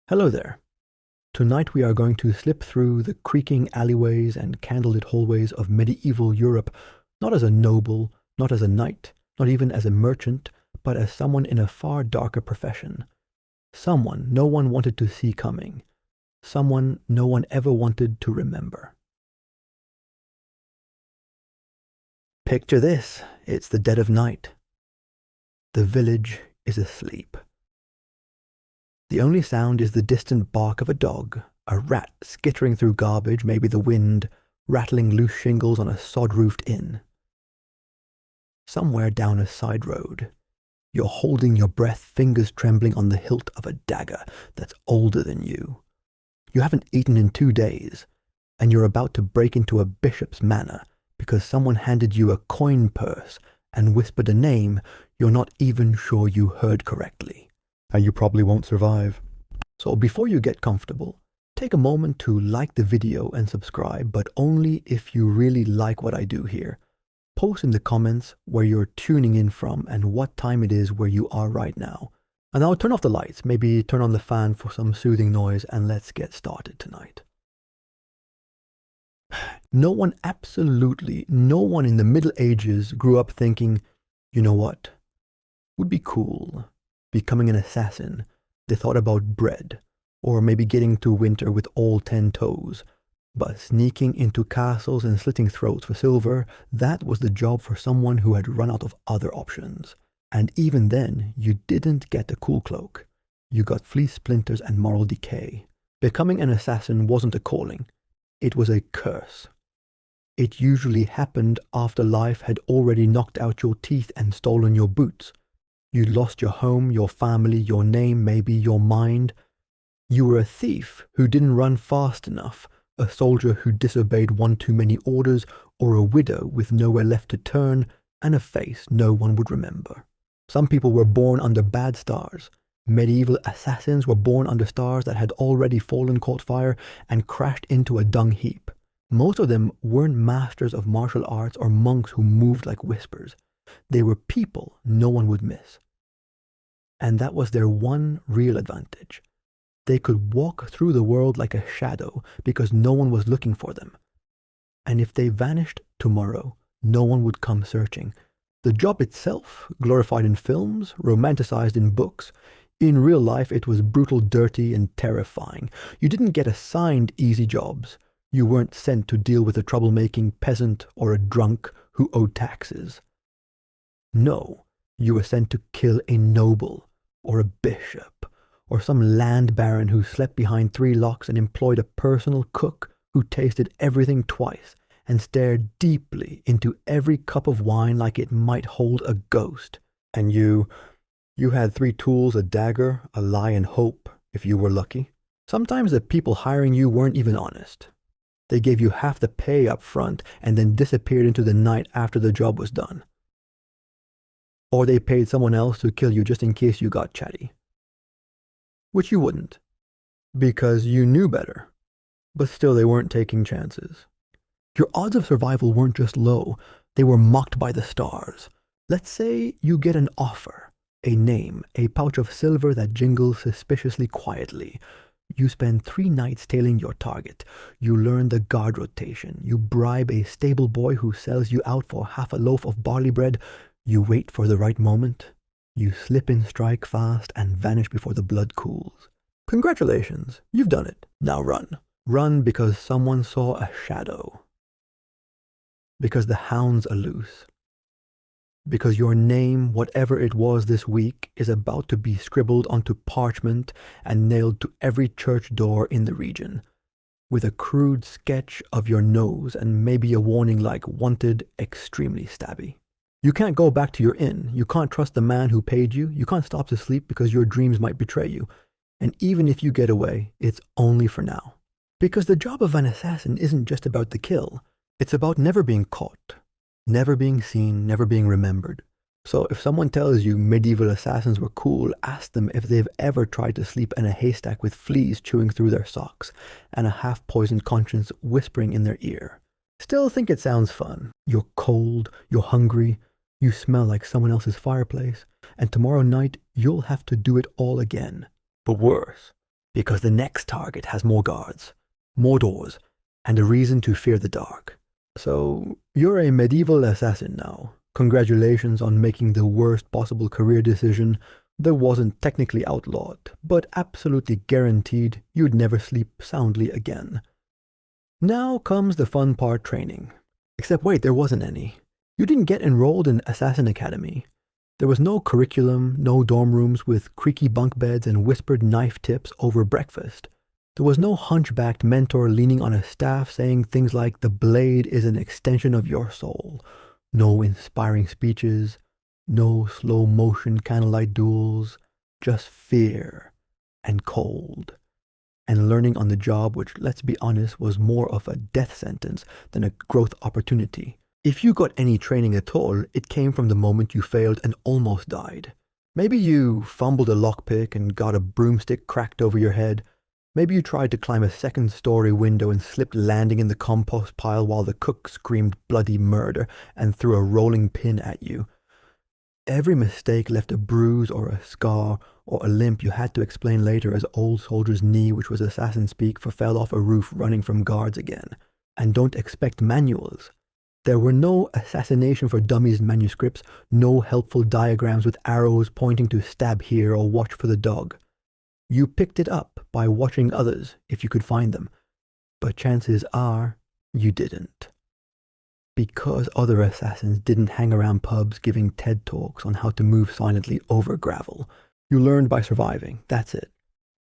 Hello there. Tonight we are going to slip through the creaking alleyways and candlelit hallways of medieval Europe, not as a noble, not as a knight, not even as a merchant, but as someone in a far darker profession. Someone no one wanted to see coming. Someone no one ever wanted to remember. Picture this. It's the dead of night. The village is asleep. The only sound is the distant bark of a dog, a rat skittering through garbage, maybe the wind, rattling loose shingles on a sod-roofed inn. Somewhere down a side road, you're holding your breath, fingers trembling on the hilt of a dagger that's older than you. You haven't eaten in 2 days, and you're about to break into a bishop's manor because someone handed you a coin purse and whispered a name you're not even sure you heard correctly. And you probably won't survive. So before you get comfortable, take a moment to like the video and subscribe, but only if you really like what I do here. Post in the comments where you're tuning in from and what time it is where you are right now. And I'll turn off the lights, maybe turn on the fan for some soothing noise, and let's get started tonight. No one, absolutely no one in the Middle Ages grew up thinking, you know what, would be cool. Becoming an assassin. They thought about bread, or maybe getting through winter with all 10 toes. But sneaking into castles and slitting throats for silver, that was the job for someone who had run out of other options. And even then, you didn't get a cool cloak. You got fleece splinters and moral decay. Becoming an assassin wasn't a calling. It was a curse. It usually happened after life had already knocked out your teeth and stolen your boots. You lost your home, your family, your name, maybe your mind. You were a thief who didn't run fast enough, a soldier who disobeyed one too many orders, or a widow with nowhere left to turn and a face no one would remember. Some people were born under bad stars. Medieval assassins were born under stars that had already fallen, caught fire, and crashed into a dung heap. Most of them weren't masters of martial arts or monks who moved like whispers. They were people no one would miss. And that was their one real advantage. They could walk through the world like a shadow because no one was looking for them. And if they vanished tomorrow, no one would come searching. The job itself, glorified in films, romanticized in books, in real life it was brutal, dirty, and terrifying. You didn't get assigned easy jobs. You weren't sent to deal with a troublemaking peasant or a drunk who owed taxes. No, you were sent to kill a noble, or a bishop, or some land baron who slept behind 3 locks and employed a personal cook who tasted everything twice and stared deeply into every cup of wine like it might hold a ghost. And you had 3 tools, a dagger, a lie, and hope, if you were lucky. Sometimes the people hiring you weren't even honest. They gave you half the pay up front and then disappeared into the night after the job was done. Or they paid someone else to kill you just in case you got chatty. Which you wouldn't, because you knew better. But still they weren't taking chances. Your odds of survival weren't just low, they were mocked by the stars. Let's say you get an offer, a name, a pouch of silver that jingles suspiciously quietly. You spend 3 nights tailing your target. You learn the guard rotation. You bribe a stable boy who sells you out for half a loaf of barley bread. You wait for the right moment. You slip in, strike fast, and vanish before the blood cools. Congratulations, you've done it. Now run. Run because someone saw a shadow. Because the hounds are loose. Because your name, whatever it was this week, is about to be scribbled onto parchment and nailed to every church door in the region, with a crude sketch of your nose and maybe a warning like "wanted, extremely stabby." You can't go back to your inn. You can't trust the man who paid you. You can't stop to sleep because your dreams might betray you. And even if you get away, it's only for now. Because the job of an assassin isn't just about the kill. It's about never being caught, never being seen, never being remembered. So if someone tells you medieval assassins were cool, ask them if they've ever tried to sleep in a haystack with fleas chewing through their socks and a half-poisoned conscience whispering in their ear. Still think it sounds fun. You're cold, you're hungry, you smell like someone else's fireplace, and tomorrow night you'll have to do it all again. But worse, Because the next target has more guards, more doors, and a reason to fear the dark. So, you're a medieval assassin now. Congratulations on making the worst possible career decision that wasn't technically outlawed, but absolutely guaranteed you'd never sleep soundly again. Now comes the fun part, training. Except wait, there wasn't any. You didn't get enrolled in Assassin Academy. There was no curriculum, no dorm rooms with creaky bunk beds and whispered knife tips over breakfast. There was no hunchbacked mentor leaning on a staff saying things like the blade is an extension of your soul. No inspiring speeches, no slow motion candlelight duels, just fear and cold. And learning on the job, which, let's be honest, was more of a death sentence than a growth opportunity. If you got any training at all, it came from the moment you failed and almost died. Maybe you fumbled a lockpick and got a broomstick cracked over your head. Maybe you tried to climb a second-story window and slipped, landing in the compost pile while the cook screamed bloody murder and threw a rolling pin at you. Every mistake left a bruise or a scar or a limp you had to explain later as old soldier's knee, which was assassin speak for fell off a roof running from guards again. And don't expect manuals. There were no assassination for dummies manuscripts, no helpful diagrams with arrows pointing to stab here or watch for the dog. You picked it up by watching others if you could find them, but chances are you didn't. Because other assassins didn't hang around pubs giving TED Talks on how to move silently over gravel. You learned by surviving, that's it.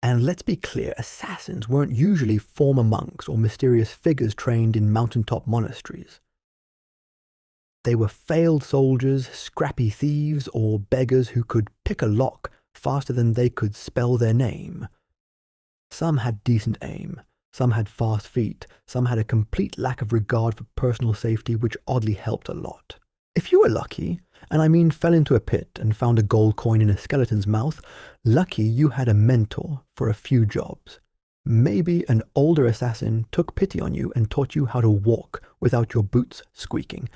And let's be clear, assassins weren't usually former monks or mysterious figures trained in mountaintop monasteries. They were failed soldiers, scrappy thieves, or beggars who could pick a lock faster than they could spell their name. Some had decent aim, some had fast feet, some had a complete lack of regard for personal safety, which oddly helped a lot. If you were lucky, and I mean fell into a pit and found a gold coin in a skeleton's mouth, lucky you had a mentor for a few jobs. Maybe an older assassin took pity on you and taught you how to walk without your boots squeaking.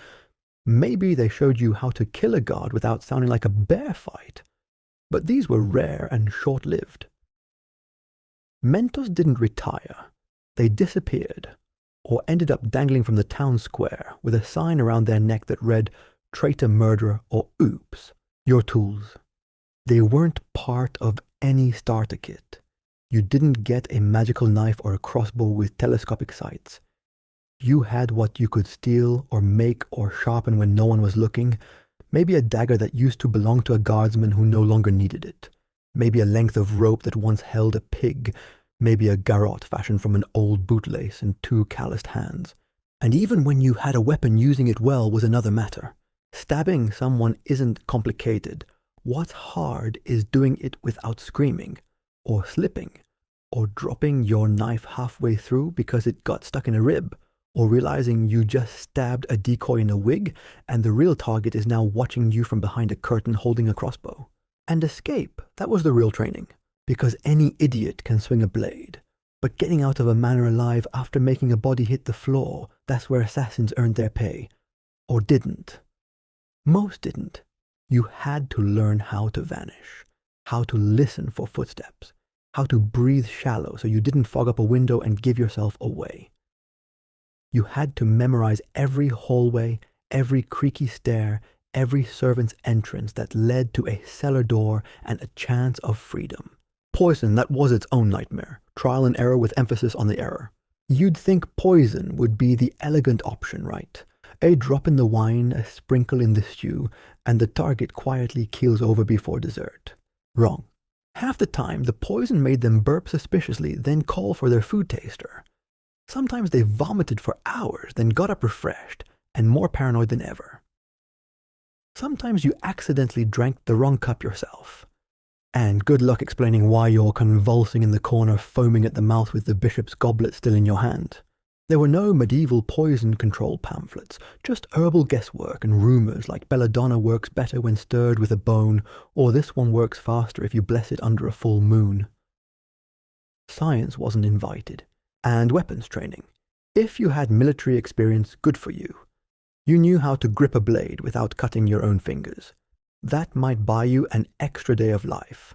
Maybe they showed you how to kill a guard without sounding like a bear fight. But these were rare and short-lived. Mentors didn't retire. They disappeared, or ended up dangling from the town square with a sign around their neck that read, "Traitor, murderer," or "Oops, your tools." They weren't part of any starter kit. You didn't get a magical knife or a crossbow with telescopic sights. You had what you could steal or make or sharpen when no one was looking. Maybe a dagger that used to belong to a guardsman who no longer needed it. Maybe a length of rope that once held a pig. Maybe a garrote fashioned from an old bootlace and two calloused hands. And even when you had a weapon, using it well was another matter. Stabbing someone isn't complicated. What's hard is doing it without screaming, or slipping, or dropping your knife halfway through because it got stuck in a rib, or realizing you just stabbed a decoy in a wig and the real target is now watching you from behind a curtain holding a crossbow. And escape, that was the real training, because any idiot can swing a blade. But getting out of a manor alive after making a body hit the floor, that's where assassins earned their pay. Or didn't. Most didn't. You had to learn how to vanish, how to listen for footsteps, how to breathe shallow so you didn't fog up a window and give yourself away. You had to memorize every hallway, every creaky stair, every servant's entrance that led to a cellar door and a chance of freedom. Poison, that was its own nightmare. Trial and error with emphasis on the error. You'd think poison would be the elegant option, right? A drop in the wine, a sprinkle in the stew, and the target quietly keels over before dessert. Wrong. Half the time, the poison made them burp suspiciously, then call for their food taster. Sometimes they vomited for hours, then got up refreshed, and more paranoid than ever. Sometimes you accidentally drank the wrong cup yourself. And good luck explaining why you're convulsing in the corner, foaming at the mouth with the bishop's goblet still in your hand. There were no medieval poison control pamphlets, just herbal guesswork and rumors like belladonna works better when stirred with a bone, or this one works faster if you bless it under a full moon. Science wasn't invited. And weapons training. If you had military experience, good for you. You knew how to grip a blade without cutting your own fingers. That might buy you an extra day of life.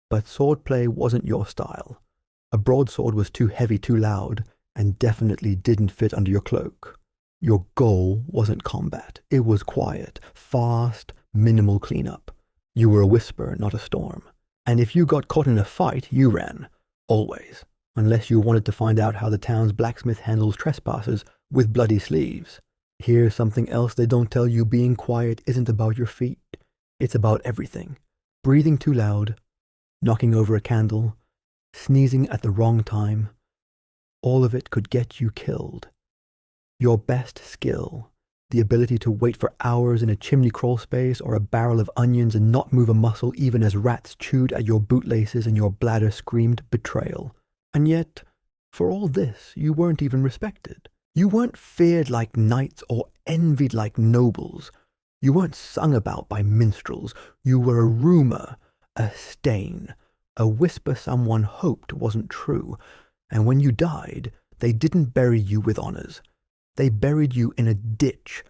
But swordplay wasn't your style. A broadsword was too heavy, too loud, and definitely didn't fit under your cloak. Your goal wasn't combat. It was quiet, fast, minimal cleanup. You were a whisper, not a storm. And if you got caught in a fight, you ran. Always. Unless you wanted to find out how the town's blacksmith handles trespassers with bloody sleeves. Here's something else they don't tell you: being quiet isn't about your feet. It's about everything. Breathing too loud, knocking over a candle, sneezing at the wrong time. All of it could get you killed. Your best skill, the ability to wait for hours in a chimney crawl space or a barrel of onions and not move a muscle even as rats chewed at your bootlaces and your bladder screamed betrayal. And yet, for all this, you weren't even respected. You weren't feared like knights or envied like nobles. You weren't sung about by minstrels. You were a rumor, a stain, a whisper someone hoped wasn't true. And when you died, they didn't bury you with honors. They buried you in a ditch,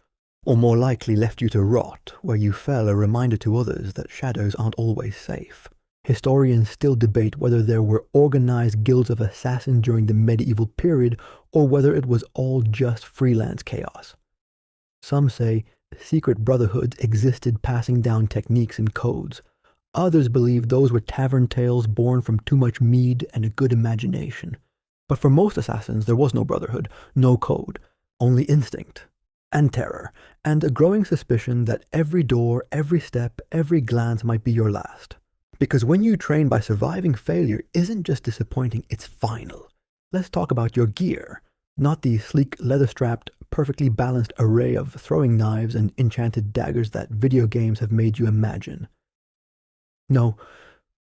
or more likely left you to rot, where you fell, a reminder to others that shadows aren't always safe. Historians still debate whether there were organized guilds of assassins during the medieval period, or whether it was all just freelance chaos. Some say secret brotherhoods existed, passing down techniques and codes. Others believe those were tavern tales born from too much mead and a good imagination. But for most assassins, there was no brotherhood, no code, only instinct and terror, and a growing suspicion that every door, every step, every glance might be your last. Because when you train by surviving failure isn't just disappointing, it's final. Let's talk about your gear, not the sleek, leather-strapped, perfectly balanced array of throwing knives and enchanted daggers that video games have made you imagine. No,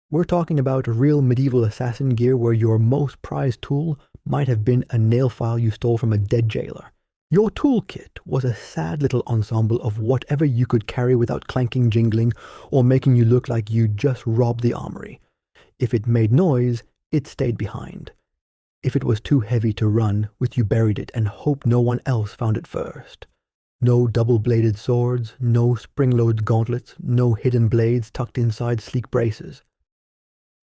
we're talking about real medieval assassin gear where your most prized tool might have been a nail file you stole from a dead jailer. Your toolkit was a sad little ensemble of whatever you could carry without clanking, jingling, or making you look like you just robbed the armory. If it made noise, it stayed behind. If it was too heavy to run with, you buried it and hoped no one else found it first. No double-bladed swords, no spring-loaded gauntlets, no hidden blades tucked inside sleek braces.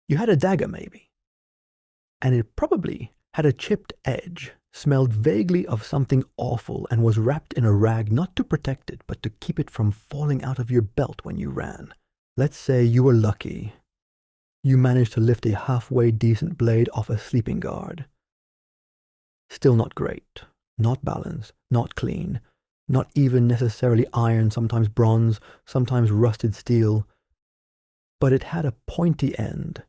You had a dagger, maybe. And it probably had a chipped edge, smelled vaguely of something awful, and was wrapped in a rag not to protect it, but to keep it from falling out of your belt when you ran. Let's say you were lucky. You managed to lift a halfway decent blade off a sleeping guard. Still not great, not balanced, not clean, not even necessarily iron, sometimes bronze, sometimes rusted steel. But it had a pointy end,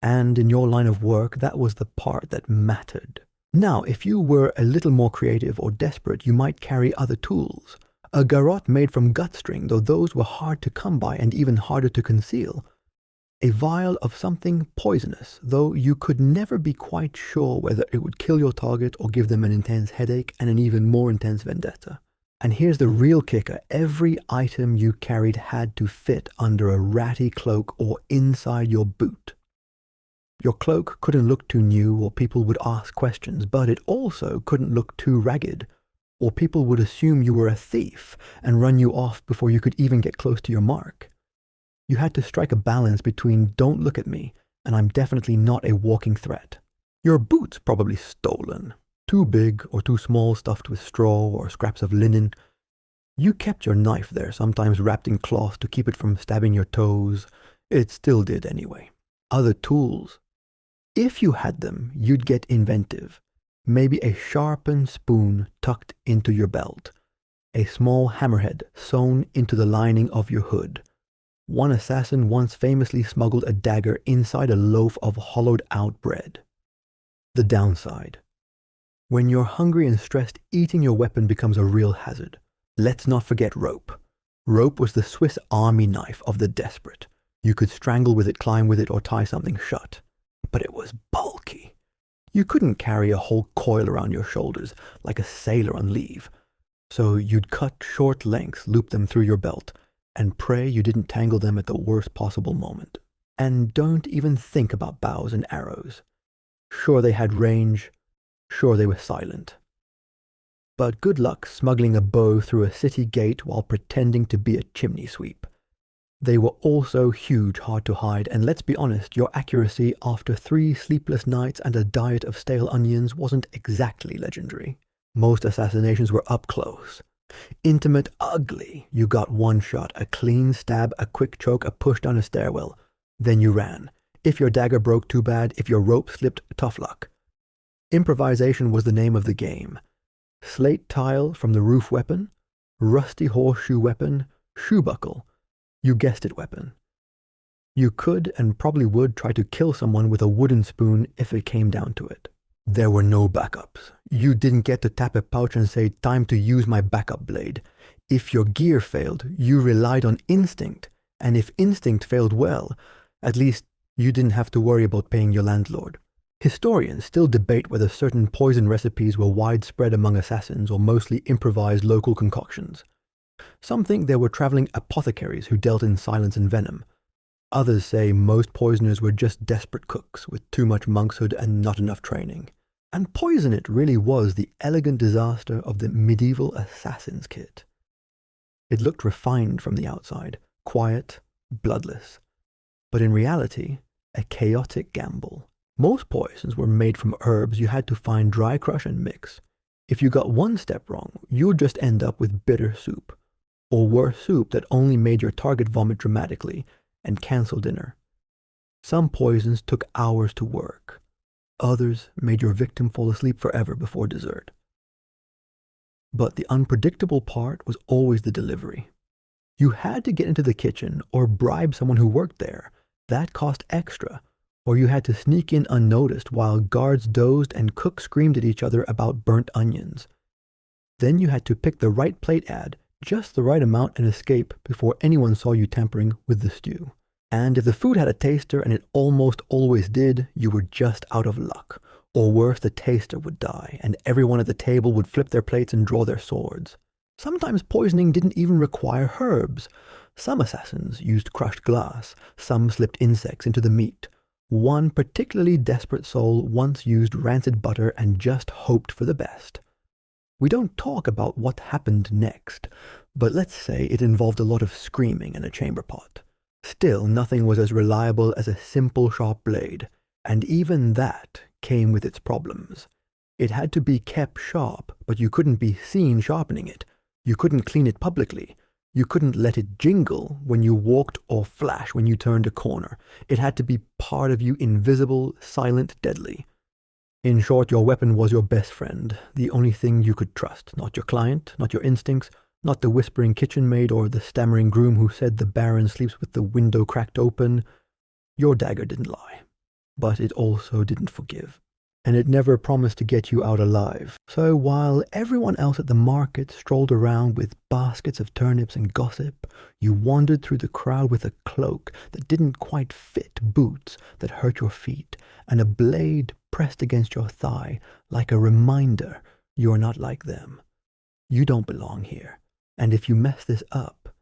and in your line of work, that was the part that mattered. Now, if you were a little more creative or desperate, you might carry other tools. A garrote made from gut string, though those were hard to come by and even harder to conceal. A vial of something poisonous, though you could never be quite sure whether it would kill your target or give them an intense headache and an even more intense vendetta. And here's the real kicker: every item you carried had to fit under a ratty cloak or inside your boot. Your cloak couldn't look too new or people would ask questions, but it also couldn't look too ragged or people would assume you were a thief and run you off before you could even get close to your mark. You had to strike a balance between "don't look at me" and "I'm definitely not a walking threat." Your boots probably stolen, too big or too small, stuffed with straw or scraps of linen. You kept your knife there, sometimes wrapped in cloth to keep it from stabbing your toes. It still did anyway. Other tools. If you had them, you'd get inventive. Maybe a sharpened spoon tucked into your belt. A small hammerhead sewn into the lining of your hood. One assassin once famously smuggled a dagger inside a loaf of hollowed-out bread. The downside. When you're hungry and stressed, eating your weapon becomes a real hazard. Let's not forget rope. Rope was the Swiss Army knife of the desperate. You could strangle with it, climb with it, or tie something shut. But it was bulky. You couldn't carry a whole coil around your shoulders like a sailor on leave. So you'd cut short lengths, loop them through your belt, and pray you didn't tangle them at the worst possible moment. And don't even think about bows and arrows. Sure, they had range. Sure, they were silent. But good luck smuggling a bow through a city gate while pretending to be a chimney sweep. They were also huge, hard to hide, and let's be honest, your accuracy after 3 sleepless nights and a diet of stale onions wasn't exactly legendary. Most assassinations were up close. Intimate, ugly. You got one shot, a clean stab, a quick choke, a push down a stairwell. Then you ran. If your dagger broke, too bad. If your rope slipped, tough luck. Improvisation was the name of the game. Slate tile from the roof weapon, rusty horseshoe weapon, shoe buckle. You guessed it, weapon. You could and probably would try to kill someone with a wooden spoon if it came down to it. There were no backups. You didn't get to tap a pouch and say, time to use my backup blade. If your gear failed, you relied on instinct. And if instinct failed well, at least you didn't have to worry about paying your landlord. Historians still debate whether certain poison recipes were widespread among assassins or mostly improvised local concoctions. Some think there were traveling apothecaries who dealt in silence and venom. Others say most poisoners were just desperate cooks with too much monkshood and not enough training. And poison it really was the elegant disaster of the medieval assassin's kit. It looked refined from the outside, quiet, bloodless. But in reality, a chaotic gamble. Most poisons were made from herbs you had to find, dry crush, and mix. If you got one step wrong, you would just end up with bitter soup. Or worse, soup that only made your target vomit dramatically and cancel dinner. Some poisons took hours to work. Others made your victim fall asleep forever before dessert. But the unpredictable part was always the delivery. You had to get into the kitchen or bribe someone who worked there. That cost extra. Or you had to sneak in unnoticed while guards dozed and cooks screamed at each other about burnt onions. Then you had to pick the right plate ad, just the right amount, and escape before anyone saw you tampering with the stew. And if the food had a taster, and it almost always did, you were just out of luck. Or worse, the taster would die, and everyone at the table would flip their plates and draw their swords. Sometimes poisoning didn't even require herbs. Some assassins used crushed glass, some slipped insects into the meat. One particularly desperate soul once used rancid butter and just hoped for the best. We don't talk about what happened next, but let's say it involved a lot of screaming and a chamber pot. Still, nothing was as reliable as a simple sharp blade, and even that came with its problems. It had to be kept sharp, but you couldn't be seen sharpening it. You couldn't clean it publicly. You couldn't let it jingle when you walked or flash when you turned a corner. It had to be part of you, invisible, silent, deadly. In short, your weapon was your best friend, the only thing you could trust, not your client, not your instincts, not the whispering kitchen maid or the stammering groom who said the Baron sleeps with the window cracked open. Your dagger didn't lie, but it also didn't forgive. And it never promised to get you out alive. So while everyone else at the market strolled around with baskets of turnips and gossip, you wandered through the crowd with a cloak that didn't quite fit, boots that hurt your feet, and a blade pressed against your thigh like a reminder you're not like them. You don't belong here. And if you mess this up,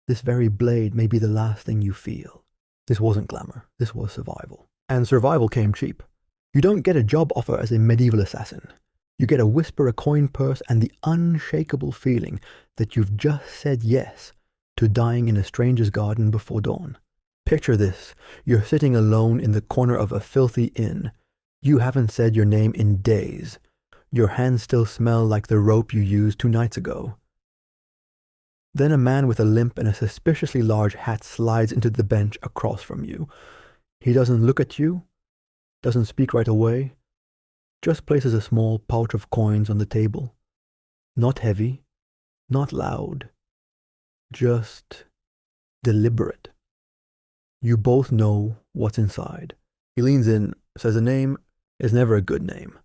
this very blade may be the last thing you feel. This wasn't glamour. This was survival. And survival came cheap. You don't get a job offer as a medieval assassin. You get a whisper, a coin purse, and the unshakable feeling that you've just said yes to dying in a stranger's garden before dawn. Picture this. You're sitting alone in the corner of a filthy inn. You haven't said your name in days. Your hands still smell like the rope you used 2 nights ago. Then a man with a limp and a suspiciously large hat slides into the bench across from you. He doesn't look at you, doesn't speak right away, just places a small pouch of coins on the table. Not heavy, not loud, just deliberate. You both know what's inside. He leans in, says a name is never a good name.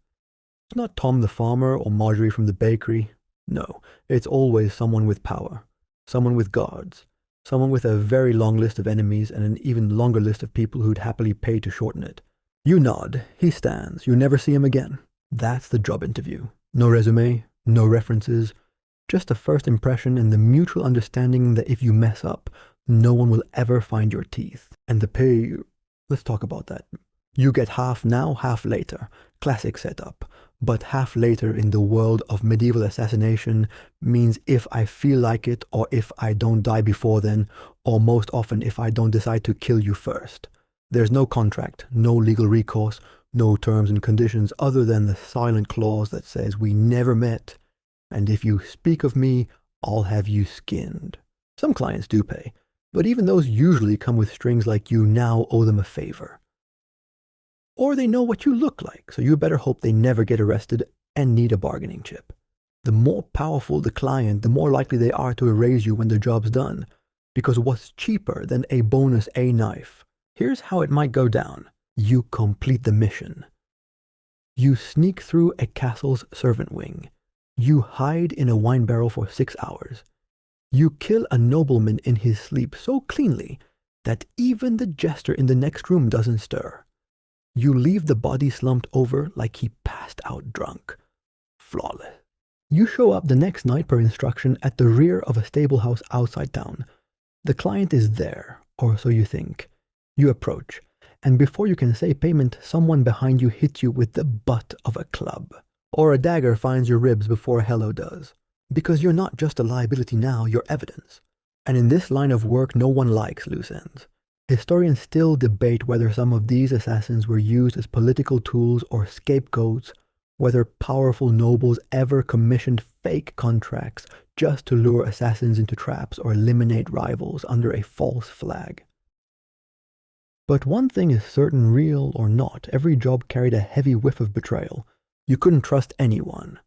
It's not Tom the farmer or Marjorie from the bakery. No, it's always someone with power, someone with guards, someone with a very long list of enemies and an even longer list of people who'd happily pay to shorten it. You nod, he stands, you never see him again. That's the job interview. No resume, no references, just a first impression and the mutual understanding that if you mess up, no one will ever find your teeth. And the pay, let's talk about that. You get half now, half later. Classic setup. But half later in the world of medieval assassination means if I feel like it, or if I don't die before then, or most often if I don't decide to kill you first. There's no contract, no legal recourse, no terms and conditions other than the silent clause that says we never met, and if you speak of me, I'll have you skinned. Some clients do pay, but even those usually come with strings like you now owe them a favor. Or they know what you look like, so you better hope they never get arrested and need a bargaining chip. The more powerful the client, the more likely they are to erase you when the job's done. Because what's cheaper than a bonus A knife? Here's how it might go down. You complete the mission. You sneak through a castle's servant wing. You hide in a wine barrel for 6 hours. You kill a nobleman in his sleep so cleanly that even the jester in the next room doesn't stir. You leave the body slumped over like he passed out drunk. Flawless. You show up the next night per instruction at the rear of a stable house outside town. The client is there, or so you think. You approach, and before you can say payment, someone behind you hits you with the butt of a club. Or a dagger finds your ribs before a hello does. Because you're not just a liability now, you're evidence. And in this line of work, no one likes loose ends. Historians still debate whether some of these assassins were used as political tools or scapegoats, whether powerful nobles ever commissioned fake contracts just to lure assassins into traps or eliminate rivals under a false flag. But one thing is certain, real or not, every job carried a heavy whiff of betrayal. You couldn't trust anyone.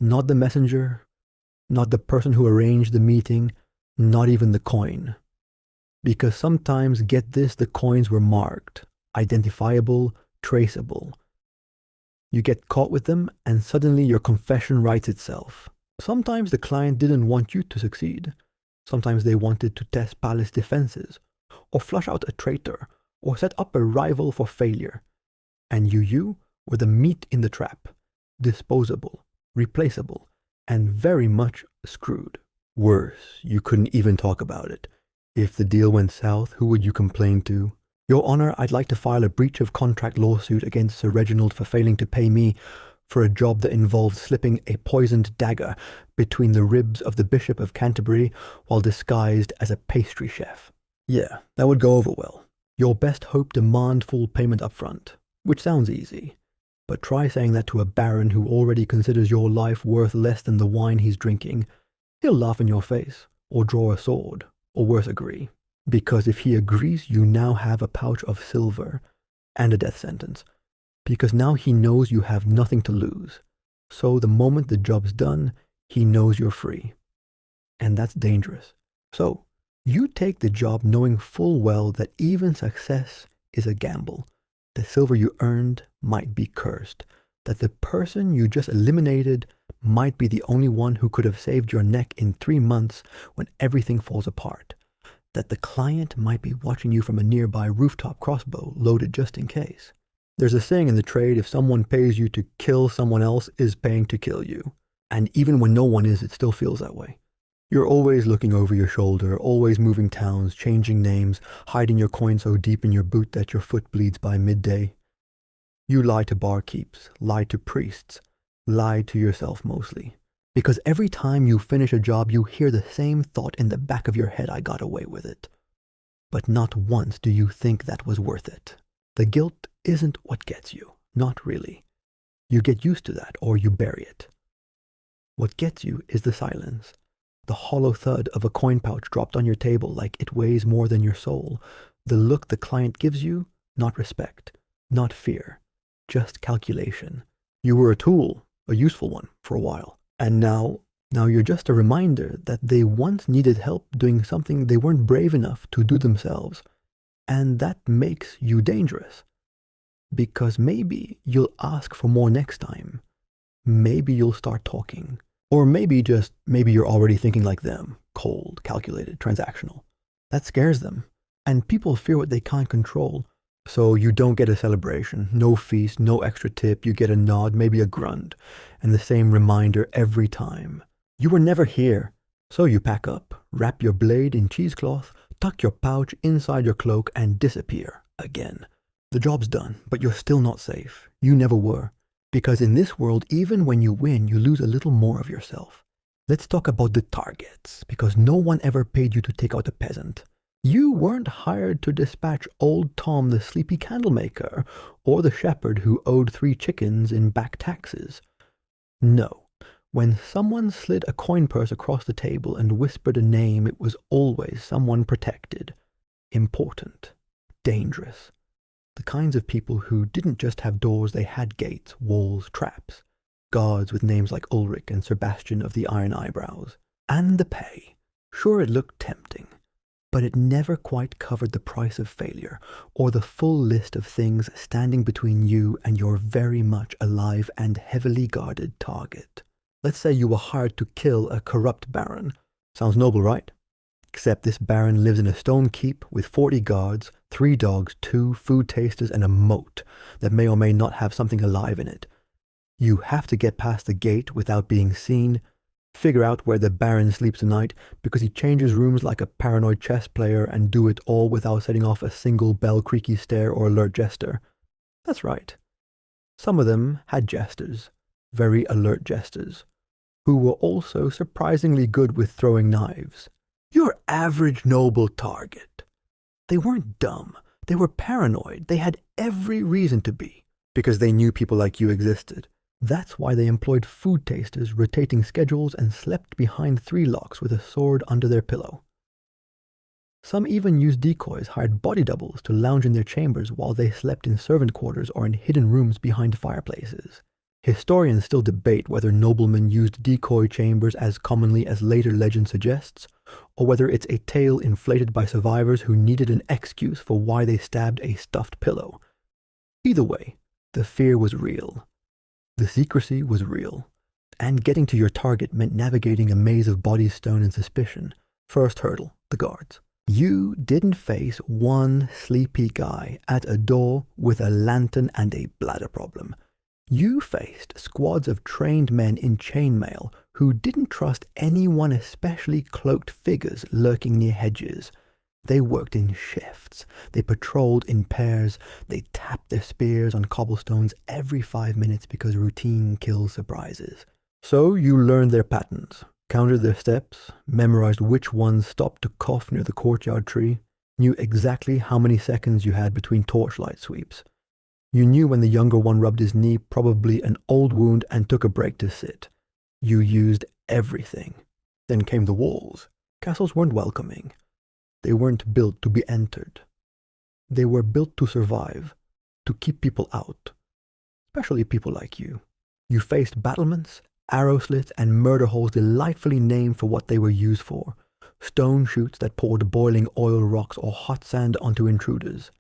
Not the messenger, not the person who arranged the meeting, not even the coin. Because sometimes, get this, the coins were marked, identifiable, traceable. You get caught with them, and suddenly your confession writes itself. Sometimes the client didn't want you to succeed. Sometimes they wanted to test palace defenses, or flush out a traitor, or set up a rival for failure. And you were the meat in the trap, disposable, replaceable, and very much screwed. Worse, you couldn't even talk about it. If the deal went south, who would you complain to? Your Honor, I'd like to file a breach of contract lawsuit against Sir Reginald for failing to pay me for a job that involved slipping a poisoned dagger between the ribs of the Bishop of Canterbury while disguised as a pastry chef. Yeah, that would go over well. Your best hope demand full payment up front, which sounds easy. But try saying that to a baron who already considers your life worth less than the wine he's drinking. He'll laugh in your face, or draw a sword, or worse, agree. Because if he agrees, you now have a pouch of silver and a death sentence. Because now he knows you have nothing to lose. So the moment the job's done, he knows you're free. And that's dangerous. So, you take the job knowing full well that even success is a gamble. The silver you earned might be cursed. That the person you just eliminated might be the only one who could have saved your neck in 3 months when everything falls apart. That the client might be watching you from a nearby rooftop crossbow loaded just in case. There's a saying in the trade, if someone pays you to kill someone else is paying to kill you. And even when no one is, it still feels that way. You're always looking over your shoulder, always moving towns, changing names, hiding your coin so deep in your boot that your foot bleeds by midday. You lie to barkeeps, lie to priests, lie to yourself mostly. Because every time you finish a job, you hear the same thought in the back of your head, I got away with it. But not once do you think that was worth it. The guilt isn't what gets you, not really. You get used to that, or you bury it. What gets you is the silence, the hollow thud of a coin pouch dropped on your table like it weighs more than your soul, the look the client gives you, not respect, not fear, just calculation. You were a tool, a useful one, for a while. And now you're just a reminder that they once needed help doing something they weren't brave enough to do themselves. And that makes you dangerous. Because maybe you'll ask for more next time. Maybe you'll start talking. Or maybe you're already thinking like them, cold, calculated, transactional. That scares them. And people fear what they can't control. So you don't get a celebration, no feast, no extra tip, you get a nod, maybe a grunt, and the same reminder every time. You were never here. So you pack up, wrap your blade in cheesecloth, tuck your pouch inside your cloak, and disappear again. The job's done, but you're still not safe. You never were. Because in this world, even when you win, you lose a little more of yourself. Let's talk about the targets, because no one ever paid you to take out a peasant. You weren't hired to dispatch old Tom the sleepy candlemaker, or the shepherd who owed 3 chickens in back taxes. No. When someone slid a coin purse across the table and whispered a name, it was always someone protected, important, dangerous. The kinds of people who didn't just have doors, they had gates, walls, traps. Guards with names like Ulrich and Sebastian of the Iron Eyebrows. And the pay. Sure, it looked tempting, but it never quite covered the price of failure, or the full list of things standing between you and your very much alive and heavily guarded target. Let's say you were hired to kill a corrupt baron. Sounds noble, right? Except this baron lives in a stone keep with 40 guards, 3 dogs, 2 food tasters, and a moat that may or may not have something alive in it. You have to get past the gate without being seen, figure out where the baron sleeps tonight because he changes rooms like a paranoid chess player, and do it all without setting off a single bell creaky stare or alert jester. That's right. Some of them had jesters, very alert jesters, who were also surprisingly good with throwing knives. Your average noble target. They weren't dumb. They were paranoid. They had every reason to be, because they knew people like you existed. That's why they employed food tasters, rotating schedules, and slept behind 3 locks with a sword under their pillow. Some even used decoys, hired body doubles to lounge in their chambers while they slept in servant quarters or in hidden rooms behind fireplaces. Historians still debate whether noblemen used decoy chambers as commonly as later legend suggests, or whether it's a tale inflated by survivors who needed an excuse for why they stabbed a stuffed pillow. Either way, the fear was real. The secrecy was real. And getting to your target meant navigating a maze of bodies, stone, and suspicion. First hurdle, the guards. You didn't face one sleepy guy at a door with a lantern and a bladder problem. You faced squads of trained men in chainmail who didn't trust anyone, especially cloaked figures lurking near hedges. They worked in shifts. They patrolled in pairs. They tapped their spears on cobblestones every 5 minutes because routine kills surprises. So you learned their patterns, counted their steps, memorized which ones stopped to cough near the courtyard tree, knew exactly how many seconds you had between torchlight sweeps. You knew when the younger one rubbed his knee, probably an old wound, and took a break to sit. You used everything. Then came the walls. Castles weren't welcoming. They weren't built to be entered. They were built to survive, to keep people out, especially people like you. You faced battlements, arrow slits, and murder holes delightfully named for what they were used for. Stone chutes that poured boiling oil rocks or hot sand onto intruders.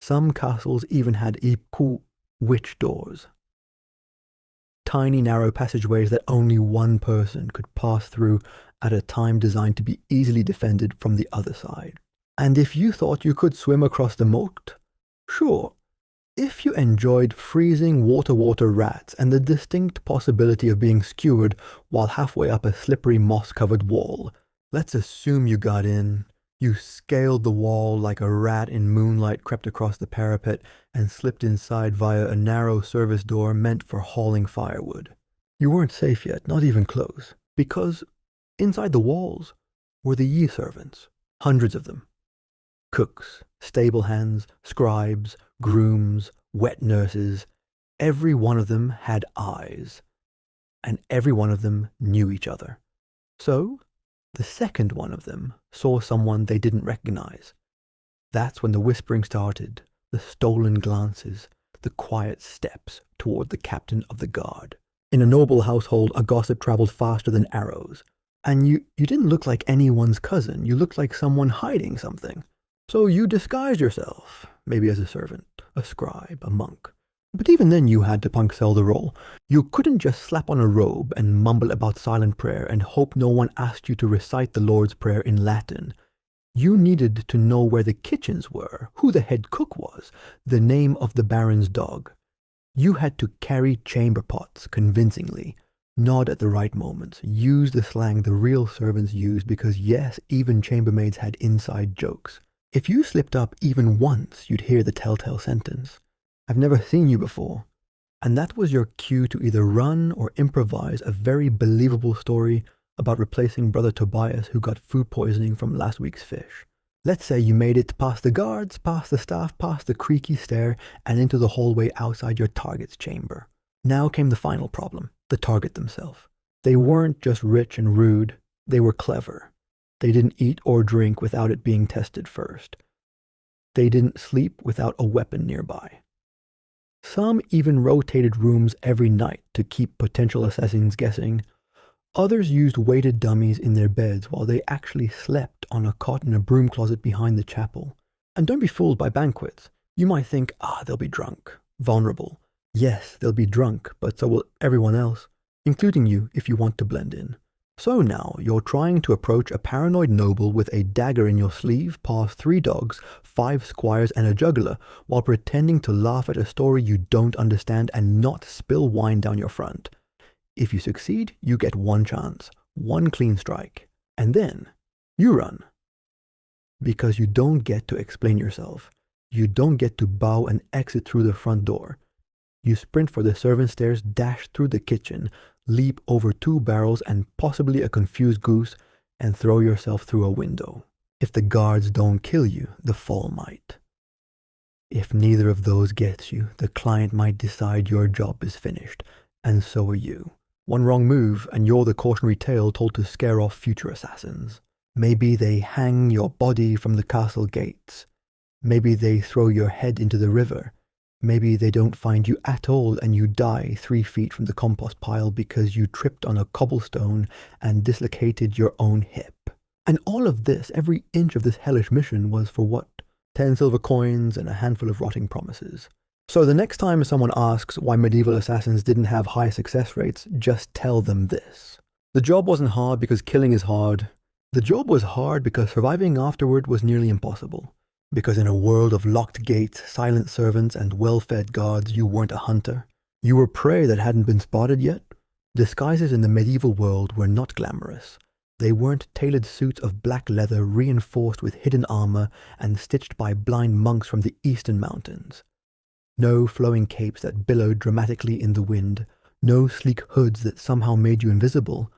Some castles even had witch doors. Tiny narrow passageways that only one person could pass through at a time, designed to be easily defended from the other side. And if you thought you could swim across the moat, sure. If you enjoyed freezing water rats and the distinct possibility of being skewered while halfway up a slippery moss-covered wall, let's assume you got in. You scaled the wall like a rat in moonlight, crept across the parapet, and slipped inside via a narrow service door meant for hauling firewood. You weren't safe yet, not even close, because inside the walls were the ye-servants, hundreds of them. Cooks, stable hands, scribes, grooms, wet nurses. Every one of them had eyes, and every one of them knew each other. So the second one of them saw someone they didn't recognize. That's when the whispering started, the stolen glances, the quiet steps toward the captain of the guard. In a noble household, a gossip traveled faster than arrows. And you didn't look like anyone's cousin. You looked like someone hiding something. So you disguised yourself, maybe as a servant, a scribe, a monk. But even then you had to punk sell the role. You couldn't just slap on a robe and mumble about silent prayer and hope no one asked you to recite the Lord's Prayer in Latin. You needed to know where the kitchens were, who the head cook was, the name of the baron's dog. You had to carry chamber pots convincingly, nod at the right moments, use the slang the real servants used because yes, even chambermaids had inside jokes. If you slipped up even once, you'd hear the telltale sentence, "I've never seen you before." And that was your cue to either run or improvise a very believable story about replacing Brother Tobias who got food poisoning from last week's fish. Let's say you made it past the guards, past the staff, past the creaky stair, and into the hallway outside your target's chamber. Now came the final problem, the target themselves. They weren't just rich and rude, they were clever. They didn't eat or drink without it being tested first. They didn't sleep without a weapon nearby. Some even rotated rooms every night to keep potential assassins guessing. Others used weighted dummies in their beds while they actually slept on a cot in a broom closet behind the chapel. And don't be fooled by banquets. You might think, they'll be drunk, vulnerable. Yes, they'll be drunk, but so will everyone else, including you if you want to blend in. So now you're trying to approach a paranoid noble with a dagger in your sleeve, past 3 dogs, 5 squires, and a juggler, while pretending to laugh at a story you don't understand and not spill wine down your front. If you succeed, you get 1 chance, 1 clean strike, and then you run. Because you don't get to explain yourself. You don't get to bow and exit through the front door. You sprint for the servant stairs, dash through the kitchen, leap over 2 barrels and possibly a confused goose, and throw yourself through a window. If the guards don't kill you, the fall might. If neither of those gets you, the client might decide your job is finished, and so are you. 1 wrong move, and you're the cautionary tale told to scare off future assassins. Maybe they hang your body from the castle gates. Maybe they throw your head into the river. Maybe they don't find you at all and you die 3 feet from the compost pile because you tripped on a cobblestone and dislocated your own hip. And all of this, every inch of this hellish mission was for what? 10 silver coins and a handful of rotting promises. So the next time someone asks why medieval assassins didn't have high success rates, just tell them this. The job wasn't hard because killing is hard. The job was hard because surviving afterward was nearly impossible. Because in a world of locked gates, silent servants, and well-fed guards, you weren't a hunter. You were prey that hadn't been spotted yet. Disguises in the medieval world were not glamorous. They weren't tailored suits of black leather reinforced with hidden armor and stitched by blind monks from the eastern mountains. No flowing capes that billowed dramatically in the wind. No sleek hoods that somehow made you invisible.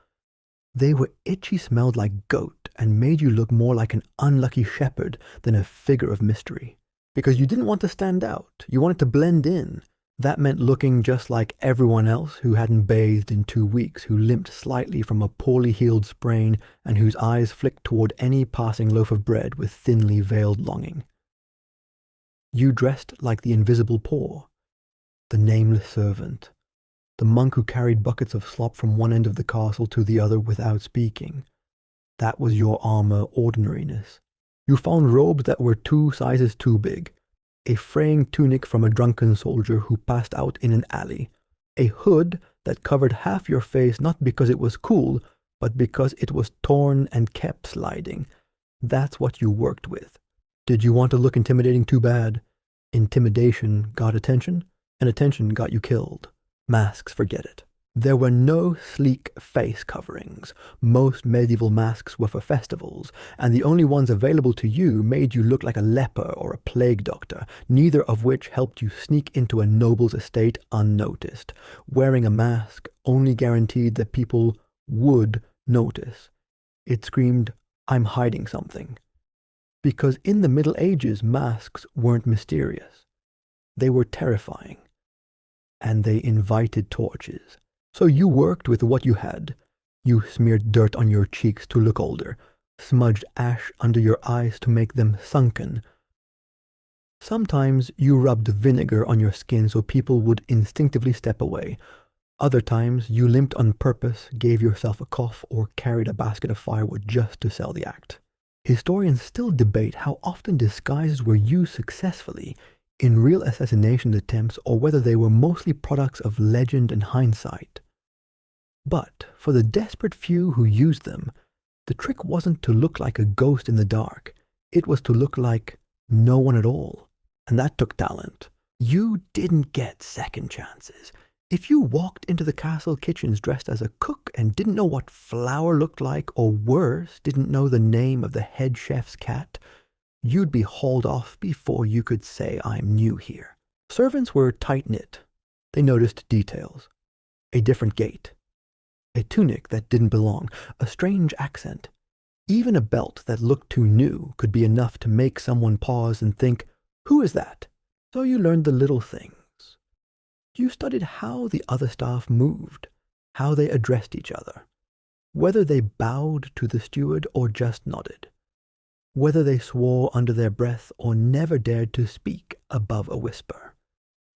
They were itchy, smelled like goat, and made you look more like an unlucky shepherd than a figure of mystery. Because you didn't want to stand out. You wanted to blend in. That meant looking just like everyone else who hadn't bathed in 2 weeks, who limped slightly from a poorly healed sprain, and whose eyes flicked toward any passing loaf of bread with thinly veiled longing. You dressed like the invisible poor, the nameless servant, the monk who carried buckets of slop from one end of the castle to the other without speaking. That was your armor ordinariness. You found robes that were 2 sizes too big, a fraying tunic from a drunken soldier who passed out in an alley, a hood that covered half your face not because it was cool, but because it was torn and kept sliding. That's what you worked with. Did you want to look intimidating too bad? Intimidation got attention, and attention got you killed. Masks, forget it. There were no sleek face coverings. Most medieval masks were for festivals, and the only ones available to you made you look like a leper or a plague doctor, neither of which helped you sneak into a noble's estate unnoticed. Wearing a mask only guaranteed that people would notice. It screamed, "I'm hiding something." Because in the Middle Ages, masks weren't mysterious. They were terrifying. And they invited torches. So you worked with what you had. You smeared dirt on your cheeks to look older, smudged ash under your eyes to make them sunken. Sometimes you rubbed vinegar on your skin so people would instinctively step away. Other times you limped on purpose, gave yourself a cough, or carried a basket of firewood just to sell the act. Historians still debate how often disguises were used successfully in real assassination attempts or whether they were mostly products of legend and hindsight. But for the desperate few who used them, the trick wasn't to look like a ghost in the dark. It was to look like no one at all. And that took talent. You didn't get second chances. If you walked into the castle kitchens dressed as a cook and didn't know what flour looked like, or worse, didn't know the name of the head chef's cat, you'd be hauled off before you could say, "I'm new here." Servants were tight-knit. They noticed details. A different gait. A tunic that didn't belong. A strange accent. Even a belt that looked too new could be enough to make someone pause and think, "Who is that?" So you learned the little things. You studied how the other staff moved, how they addressed each other, whether they bowed to the steward or just nodded, whether they swore under their breath or never dared to speak above a whisper.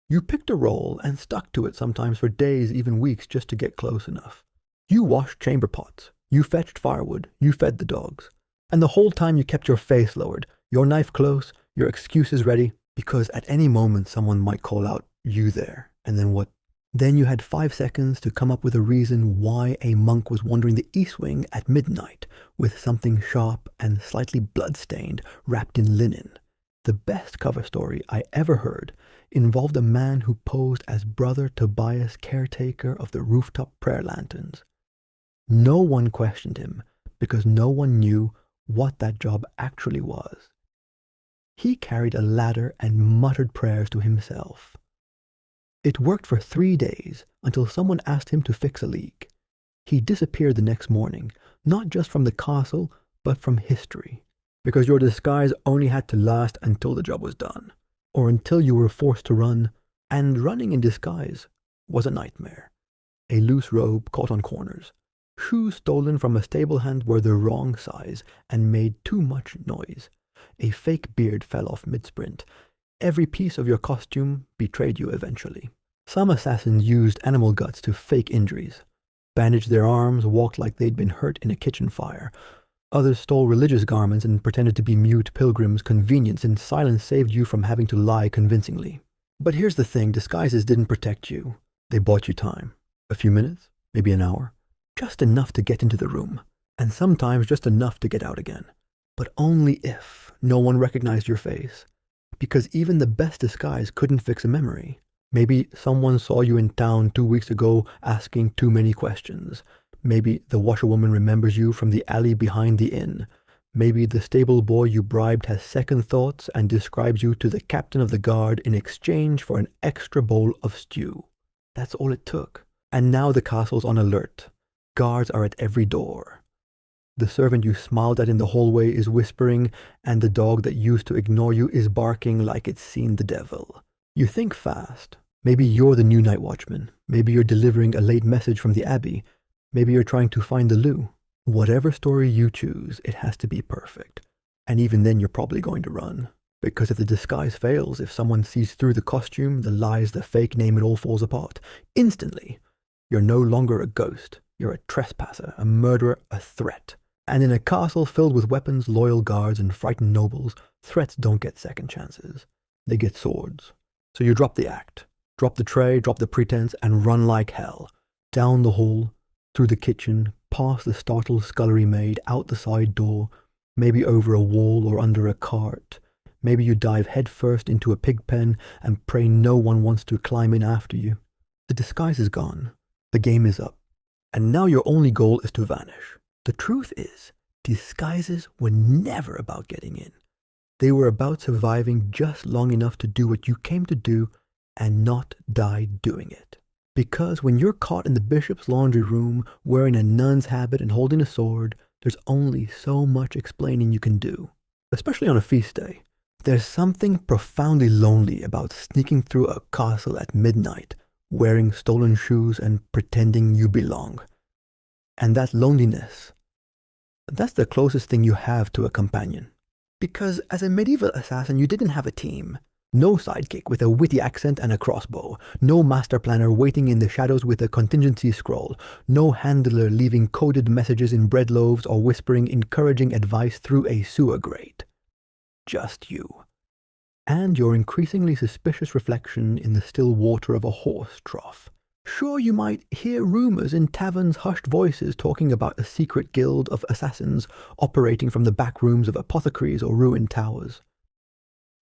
You picked a role and stuck to it sometimes for days, even weeks, just to get close enough. You washed chamber pots, you fetched firewood, you fed the dogs, and the whole time you kept your face lowered, your knife close, your excuses ready, because at any moment someone might call out, "You there," and then what? Then you had 5 seconds to come up with a reason why a monk was wandering the east wing at midnight with something sharp and slightly blood-stained wrapped in linen. The best cover story I ever heard involved a man who posed as Brother Tobias, caretaker of the rooftop prayer lanterns. No one questioned him because no one knew what that job actually was. He carried a ladder and muttered prayers to himself. It worked for 3 days until someone asked him to fix a leak. He disappeared the next morning, not just from the castle, but from history, because your disguise only had to last until the job was done, or until you were forced to run, and running in disguise was a nightmare. A loose robe caught on corners, shoes stolen from a stable hand were the wrong size and made too much noise. A fake beard fell off mid-sprint. Every piece of your costume betrayed you eventually. Some assassins used animal guts to fake injuries, bandaged their arms, walked like they'd been hurt in a kitchen fire. Others stole religious garments and pretended to be mute pilgrims. Convenience and silence saved you from having to lie convincingly. But here's the thing, disguises didn't protect you. They bought you time. A few minutes, maybe an hour. Just enough to get into the room, and sometimes just enough to get out again. But only if no one recognized your face. Because even the best disguise couldn't fix a memory. Maybe someone saw you in town 2 weeks ago asking too many questions. Maybe the washerwoman remembers you from the alley behind the inn. Maybe the stable boy you bribed has second thoughts and describes you to the captain of the guard in exchange for an extra bowl of stew. That's all it took. And now the castle's on alert. Guards are at every door. The servant you smiled at in the hallway is whispering, and the dog that used to ignore you is barking like it's seen the devil. You think fast. Maybe you're the new night watchman. Maybe you're delivering a late message from the abbey. Maybe you're trying to find the loo. Whatever story you choose, it has to be perfect. And even then you're probably going to run. Because if the disguise fails, if someone sees through the costume, the lies, the fake name, it all falls apart. Instantly. You're no longer a ghost. You're a trespasser, a murderer, a threat. And in a castle filled with weapons, loyal guards, and frightened nobles, threats don't get second chances. They get swords. So you drop the act, drop the tray, drop the pretense, and run like hell. Down the hall, through the kitchen, past the startled scullery maid, out the side door, maybe over a wall or under a cart. Maybe you dive headfirst into a pig pen and pray no one wants to climb in after you. The disguise is gone. The game is up. And now your only goal is to vanish. The truth is, disguises were never about getting in. They were about surviving just long enough to do what you came to do and not die doing it. Because when you're caught in the bishop's laundry room wearing a nun's habit and holding a sword, there's only so much explaining you can do, especially on a feast day. There's something profoundly lonely about sneaking through a castle at midnight, wearing stolen shoes and pretending you belong. And that loneliness, that's the closest thing you have to a companion. Because as a medieval assassin, you didn't have a team. No sidekick with a witty accent and a crossbow. No master planner waiting in the shadows with a contingency scroll. No handler leaving coded messages in bread loaves or whispering encouraging advice through a sewer grate. Just you. And your increasingly suspicious reflection in the still water of a horse trough. Sure, you might hear rumors in taverns, hushed voices talking about a secret guild of assassins operating from the back rooms of apothecaries or ruined towers.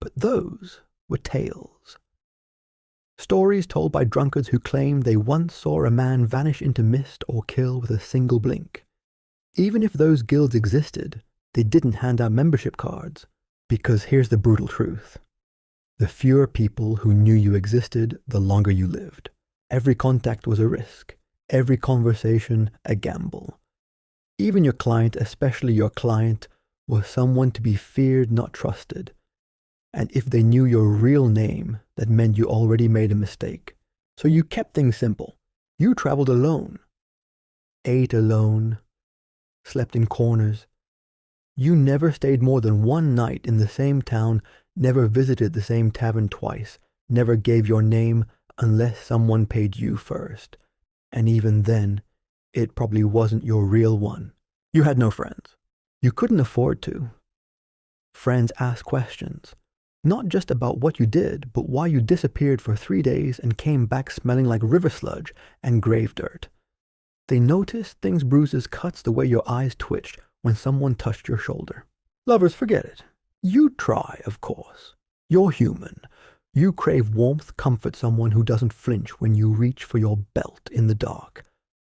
But those were tales. Stories told by drunkards who claimed they once saw a man vanish into mist or kill with a single blink. Even if those guilds existed, they didn't hand out membership cards. Because here's the brutal truth. The fewer people who knew you existed, the longer you lived. Every contact was a risk. Every conversation, a gamble. Even your client, especially your client, was someone to be feared, not trusted. And if they knew your real name, that meant you already made a mistake. So you kept things simple. You traveled alone, ate alone, slept in corners. You never stayed more than one night in the same town, never visited the same tavern twice, never gave your name unless someone paid you first. And even then, it probably wasn't your real one. You had no friends. You couldn't afford to. Friends asked questions, not just about what you did, but why you disappeared for 3 days and came back smelling like river sludge and grave dirt. They noticed things, bruises, cuts, the way your eyes twitched when someone touched your shoulder. Lovers, forget it. You try, of course. You're human. You crave warmth, comfort someone who doesn't flinch when you reach for your belt in the dark.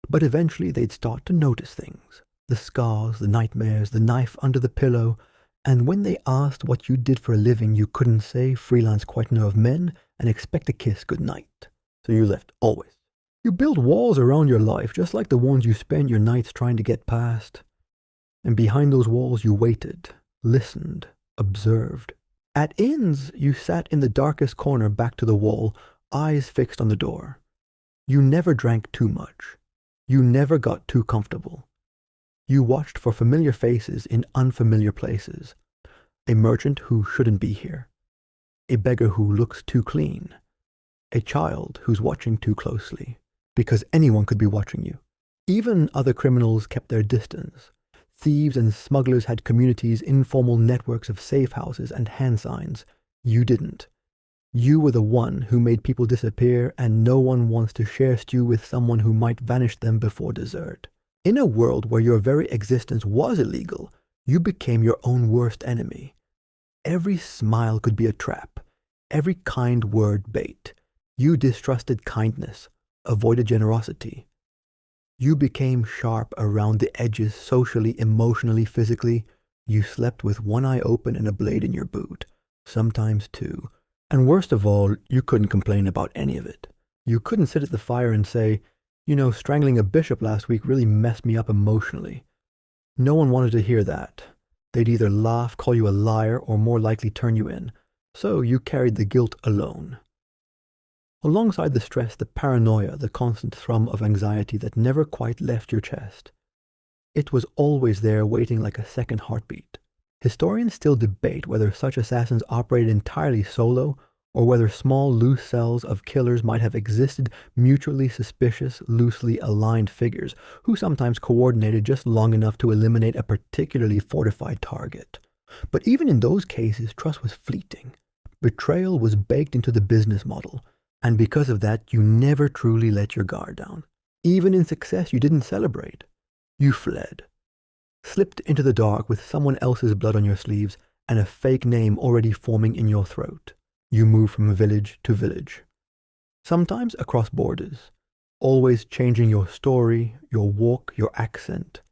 But eventually they'd start to notice things. The scars, the nightmares, the knife under the pillow. And when they asked what you did for a living, you couldn't say freelance questioner of men and expect a kiss goodnight. So you left, always. You built walls around your life, just like the ones you spent your nights trying to get past. And behind those walls you waited, listened, observed. At inns, you sat in the darkest corner back to the wall, eyes fixed on the door. You never drank too much. You never got too comfortable. You watched for familiar faces in unfamiliar places. A merchant who shouldn't be here. A beggar who looks too clean. A child who's watching too closely. Because anyone could be watching you. Even other criminals kept their distance. Thieves and smugglers had communities, informal networks of safe houses and hand signs. You didn't. You were the one who made people disappear, and no one wants to share stew with someone who might vanish them before dessert. In a world where your very existence was illegal, you became your own worst enemy. Every smile could be a trap. Every kind word bait. You distrusted kindness, avoided generosity. You became sharp around the edges socially, emotionally, physically. You slept with one eye open and a blade in your boot, sometimes two. And worst of all, you couldn't complain about any of it. You couldn't sit at the fire and say, strangling a bishop last week really messed me up emotionally. No one wanted to hear that. They'd either laugh, call you a liar, or more likely turn you in. So you carried the guilt alone. Alongside the stress, the paranoia, the constant thrum of anxiety that never quite left your chest. It was always there waiting like a second heartbeat. Historians still debate whether such assassins operated entirely solo or whether small, loose cells of killers might have existed, mutually suspicious, loosely aligned figures who sometimes coordinated just long enough to eliminate a particularly fortified target. But even in those cases, trust was fleeting. Betrayal was baked into the business model. And because of that, you never truly let your guard down. Even in success, you didn't celebrate. You fled. Slipped into the dark with someone else's blood on your sleeves and a fake name already forming in your throat. You moved from village to village. Sometimes across borders. Always changing your story, your walk, your accent.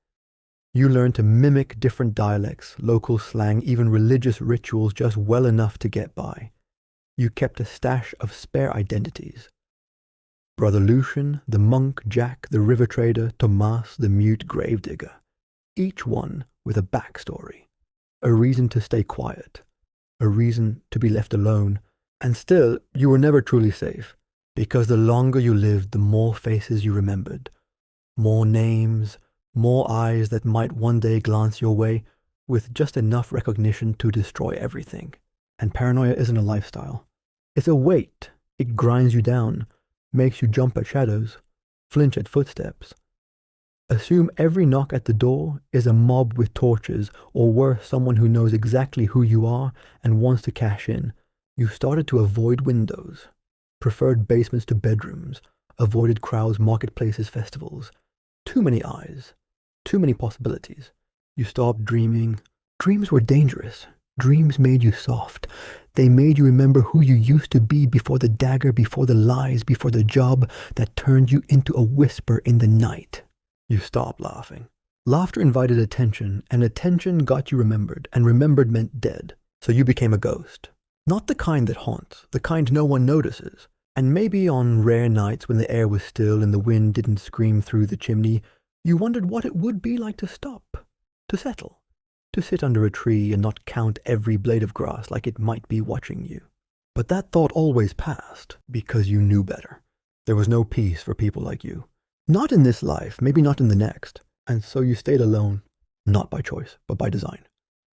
You learned to mimic different dialects, local slang, even religious rituals just well enough to get by. You kept a stash of spare identities. Brother Lucian, the monk Jack, the river trader, Tomas, the mute gravedigger. Each one with a backstory. A reason to stay quiet. A reason to be left alone. And still, you were never truly safe. Because the longer you lived, the more faces you remembered. More names, more eyes that might one day glance your way, with just enough recognition to destroy everything. And paranoia isn't a lifestyle. It's a weight. It grinds you down, makes you jump at shadows, flinch at footsteps. Assume every knock at the door is a mob with torches, or worse, someone who knows exactly who you are and wants to cash in. You started to avoid windows, preferred basements to bedrooms, avoided crowds, marketplaces, festivals. Too many eyes, too many possibilities. You stopped dreaming. Dreams were dangerous. Dreams made you soft. They made you remember who you used to be before the dagger, before the lies, before the job that turned you into a whisper in the night. You stopped laughing. Laughter invited attention, and attention got you remembered, and remembered meant dead. So you became a ghost. Not the kind that haunts, the kind no one notices. And maybe on rare nights when the air was still and the wind didn't scream through the chimney, you wondered what it would be like to stop, to settle, to sit under a tree and not count every blade of grass like it might be watching you. But that thought always passed because you knew better. There was no peace for people like you. Not in this life, maybe not in the next. And so you stayed alone, not by choice, but by design.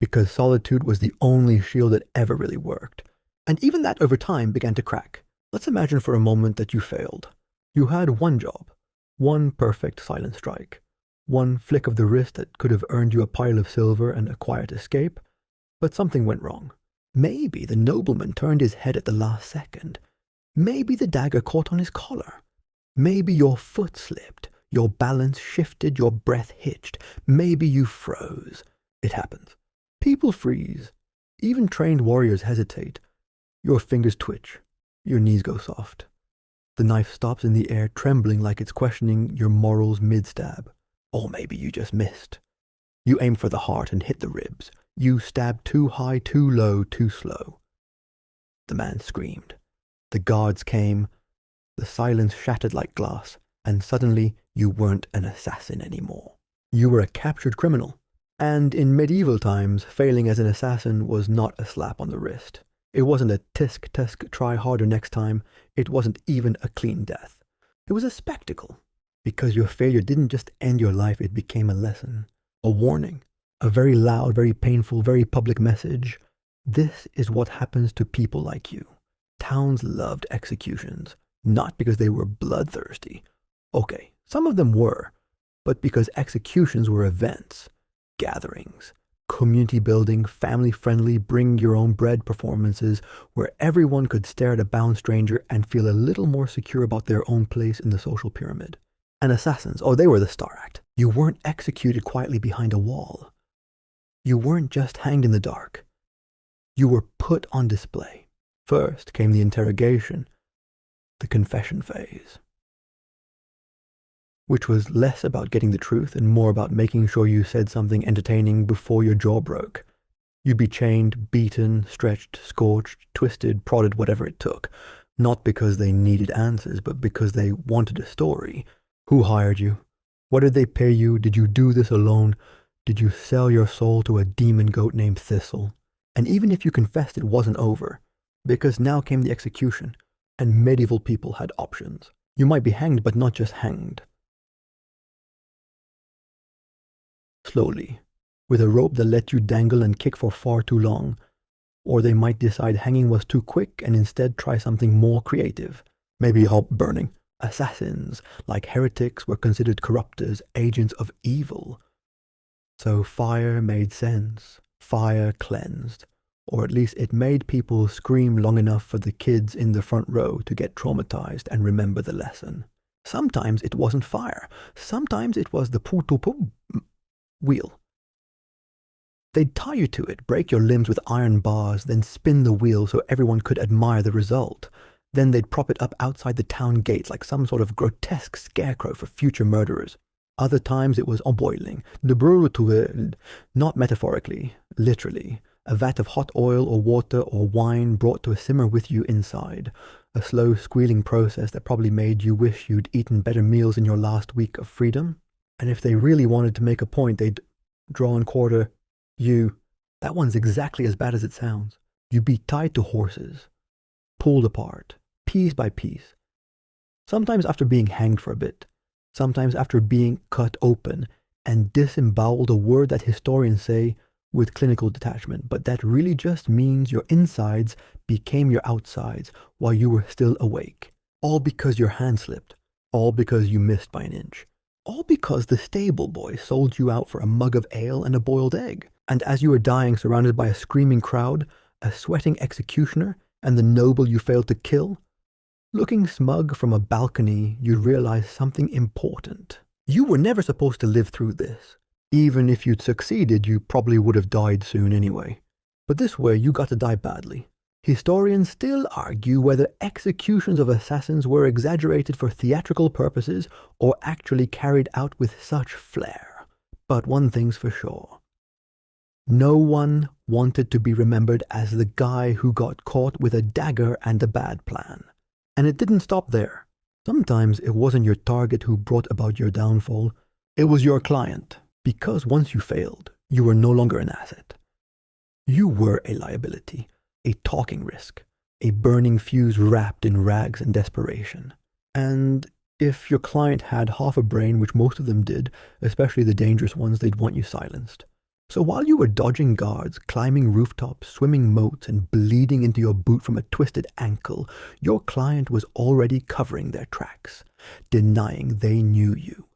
Because solitude was the only shield that ever really worked. And even that over time began to crack. Let's imagine for a moment that you failed. You had one job, one perfect silent strike, one flick of the wrist that could have earned you a pile of silver and a quiet escape, but something went wrong. Maybe the nobleman turned his head at the last second. Maybe the dagger caught on his collar. Maybe your foot slipped, your balance shifted, your breath hitched. Maybe you froze. It happens. People freeze. Even trained warriors hesitate. Your fingers twitch. Your knees go soft. The knife stops in the air, trembling like it's questioning your morals mid-stab. Or maybe you just missed. You aim for the heart and hit the ribs. You stabbed too high, too low, too slow. The man screamed. The guards came. The silence shattered like glass, and suddenly you weren't an assassin anymore. You were a captured criminal. And in medieval times, failing as an assassin was not a slap on the wrist. It wasn't a tisk tisk, try harder next time. It wasn't even a clean death. It was a spectacle. Because your failure didn't just end your life, it became a lesson, a warning, a very loud, very painful, very public message. This is what happens to people like you. Towns loved executions, not because they were bloodthirsty. Okay, some of them were, but because executions were events, gatherings, community building, family-friendly, bring-your-own-bread performances where everyone could stare at a bound stranger and feel a little more secure about their own place in the social pyramid. And assassins, oh, they were the star act. You weren't executed quietly behind a wall. You weren't just hanged in the dark. You were put on display. First came the interrogation, the confession phase, which was less about getting the truth and more about making sure you said something entertaining before your jaw broke. You'd be chained, beaten, stretched, scorched, twisted, prodded, whatever it took. Not because they needed answers, but because they wanted a story. Who hired you? What did they pay you? Did you do this alone? Did you sell your soul to a demon goat named Thistle? And even if you confessed, it wasn't over, because now came the execution, and medieval people had options. You might be hanged, but not just hanged. Slowly, with a rope that let you dangle and kick for far too long, or they might decide hanging was too quick and instead try something more creative, maybe help burning. Assassins, like heretics, were considered corruptors, agents of evil. So fire made sense. Fire cleansed. Or at least it made people scream long enough for the kids in the front row to get traumatized and remember the lesson. Sometimes it wasn't fire. Sometimes it was the putupu wheel. They'd tie you to it, break your limbs with iron bars, then spin the wheel so everyone could admire the result. Then they'd prop it up outside the town gates like some sort of grotesque scarecrow for future murderers. Other times it was boiling, de brûle, not metaphorically, literally. A vat of hot oil or water or wine brought to a simmer with you inside. A slow squealing process that probably made you wish you'd eaten better meals in your last week of freedom. And if they really wanted to make a point, they'd draw and quarter you. That one's exactly as bad as it sounds. You'd be tied to horses, pulled apart, piece by piece. Sometimes after being hanged for a bit, sometimes after being cut open and disemboweled, a word that historians say with clinical detachment, but that really just means your insides became your outsides while you were still awake. All because your hand slipped. All because you missed by an inch. All because the stable boy sold you out for a mug of ale and a boiled egg. And as you were dying surrounded by a screaming crowd, a sweating executioner, and the noble you failed to kill, looking smug from a balcony, you'd realize something important. You were never supposed to live through this. Even if you'd succeeded, you probably would have died soon anyway. But this way, you got to die badly. Historians still argue whether executions of assassins were exaggerated for theatrical purposes or actually carried out with such flair. But one thing's for sure. No one wanted to be remembered as the guy who got caught with a dagger and a bad plan. And it didn't stop there. Sometimes it wasn't your target who brought about your downfall. It was your client. Because once you failed, you were no longer an asset. You were a liability, a talking risk, a burning fuse wrapped in rags and desperation. And if your client had half a brain, which most of them did, especially the dangerous ones, they'd want you silenced. So while you were dodging guards, climbing rooftops, swimming moats, and bleeding into your boot from a twisted ankle, your client was already covering their tracks, denying they knew you,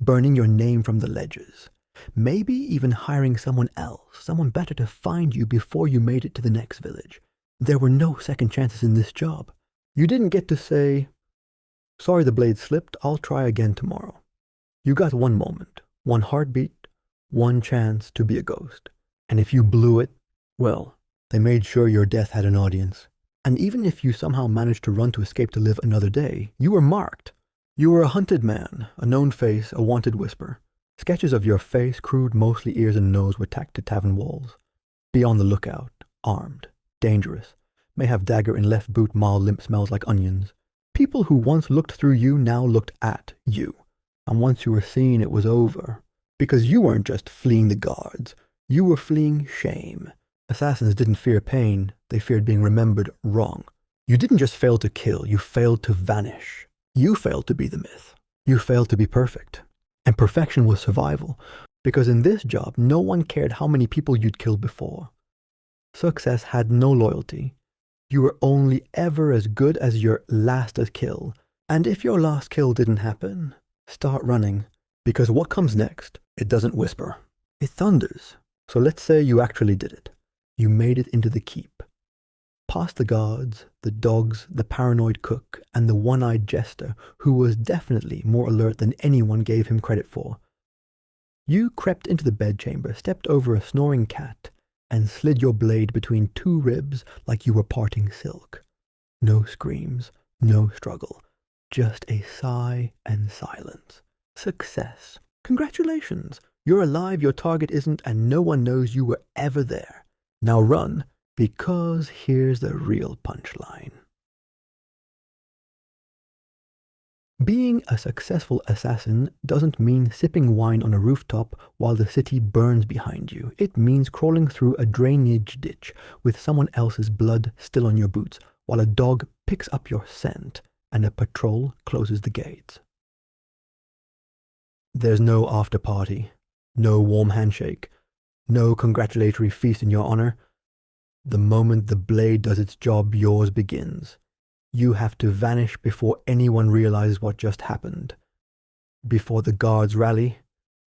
burning your name from the ledges, maybe even hiring someone else, someone better to find you before you made it to the next village. There were no second chances in this job. You didn't get to say, "Sorry the blade slipped, I'll try again tomorrow." You got one moment, one heartbeat, one chance to be a ghost. And if you blew it, well, they made sure your death had an audience. And even if you somehow managed to run to escape to live another day, you were marked. You were a hunted man, a known face, a wanted whisper. Sketches of your face, crude, mostly ears and nose, were tacked to tavern walls. Be on the lookout, armed, dangerous, may have dagger in left boot, mild limp smells like onions. People who once looked through you now looked at you. And once you were seen, it was over. Because you weren't just fleeing the guards, you were fleeing shame. Assassins didn't fear pain, they feared being remembered wrong. You didn't just fail to kill, you failed to vanish. You failed to be the myth. You failed to be perfect. And perfection was survival, because in this job, no one cared how many people you'd killed before. Success had no loyalty. You were only ever as good as your last kill. And if your last kill didn't happen, start running. Because what comes next, it doesn't whisper. It thunders. So let's say you actually did it. You made it into the keep. Past the guards, the dogs, the paranoid cook, and the one-eyed jester, who was definitely more alert than anyone gave him credit for. You crept into the bedchamber, stepped over a snoring cat, and slid your blade between two ribs like you were parting silk. No screams, no struggle, just a sigh and silence. Success. Congratulations. You're alive, your target isn't, and no one knows you were ever there. Now run, because here's the real punchline. Being a successful assassin doesn't mean sipping wine on a rooftop while the city burns behind you. It means crawling through a drainage ditch with someone else's blood still on your boots while a dog picks up your scent and a patrol closes the gates. There's no after party, no warm handshake, no congratulatory feast in your honor. The moment the blade does its job, yours begins. You have to vanish before anyone realizes what just happened, before the guards rally,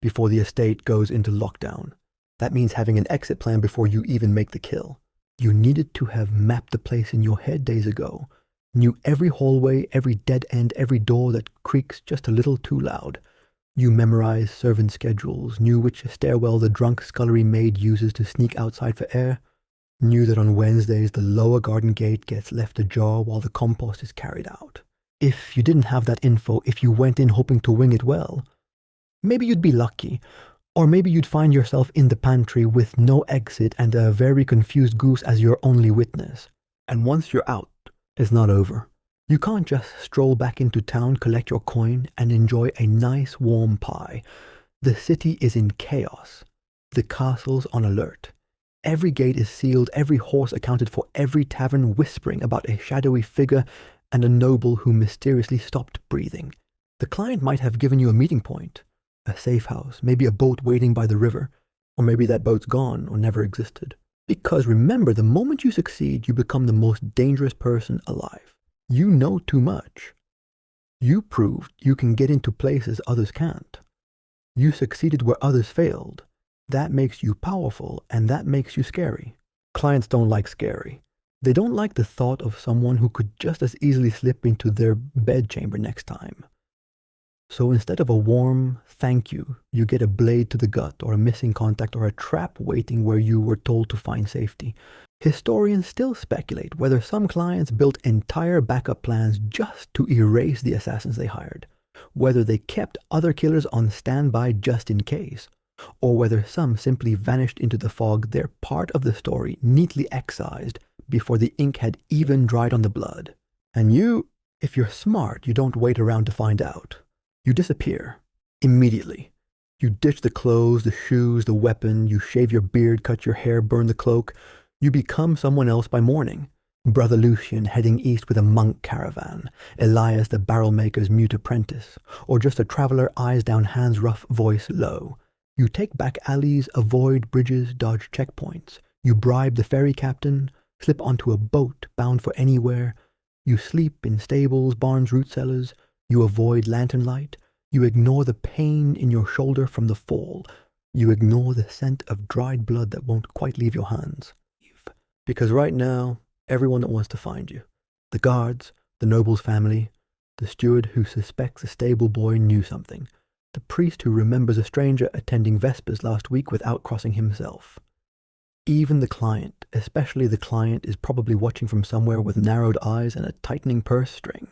before the estate goes into lockdown. That means having an exit plan before you even make the kill. You needed to have mapped the place in your head days ago, knew every hallway, every dead end, every door that creaks just a little too loud. You memorized servant schedules, knew which stairwell the drunk scullery maid uses to sneak outside for air, knew that on Wednesdays the lower garden gate gets left ajar while the compost is carried out. If you didn't have that info, if you went in hoping to wing it well, maybe you'd be lucky, or maybe you'd find yourself in the pantry with no exit and a very confused goose as your only witness. And once you're out, it's not over. You can't just stroll back into town, collect your coin, and enjoy a nice warm pie. The city is in chaos. The castle's on alert. Every gate is sealed, every horse accounted for, every tavern whispering about a shadowy figure and a noble who mysteriously stopped breathing. The client might have given you a meeting point, a safe house, maybe a boat waiting by the river, or maybe that boat's gone or never existed. Because remember, the moment you succeed, you become the most dangerous person alive. You know too much. You proved you can get into places others can't. You succeeded where others failed. That makes you powerful, and that makes you scary. Clients don't like scary. They don't like the thought of someone who could just as easily slip into their bedchamber next time. So instead of a warm thank you, you get a blade to the gut, or a missing contact, or a trap waiting where you were told to find safety. Historians still speculate whether some clients built entire backup plans just to erase the assassins they hired, whether they kept other killers on standby just in case, or whether some simply vanished into the fog, their part of the story neatly excised before the ink had even dried on the blood. And you, if you're smart, you don't wait around to find out. You disappear. Immediately. You ditch the clothes, the shoes, the weapon, you shave your beard, cut your hair, burn the cloak. You become someone else by morning. Brother Lucian heading east with a monk caravan, Elias the barrel maker's mute apprentice, or just a traveler eyes down, hands rough, voice low. You take back alleys, avoid bridges, dodge checkpoints. You bribe the ferry captain, slip onto a boat bound for anywhere. You sleep in stables, barns, root cellars. You avoid lantern light. You ignore the pain in your shoulder from the fall. You ignore the scent of dried blood that won't quite leave your hands. Because right now, everyone that wants to find you, the guards, the noble's family, the steward who suspects a stable boy knew something, the priest who remembers a stranger attending vespers last week without crossing himself. Even the client, especially the client, is probably watching from somewhere with narrowed eyes and a tightening purse string.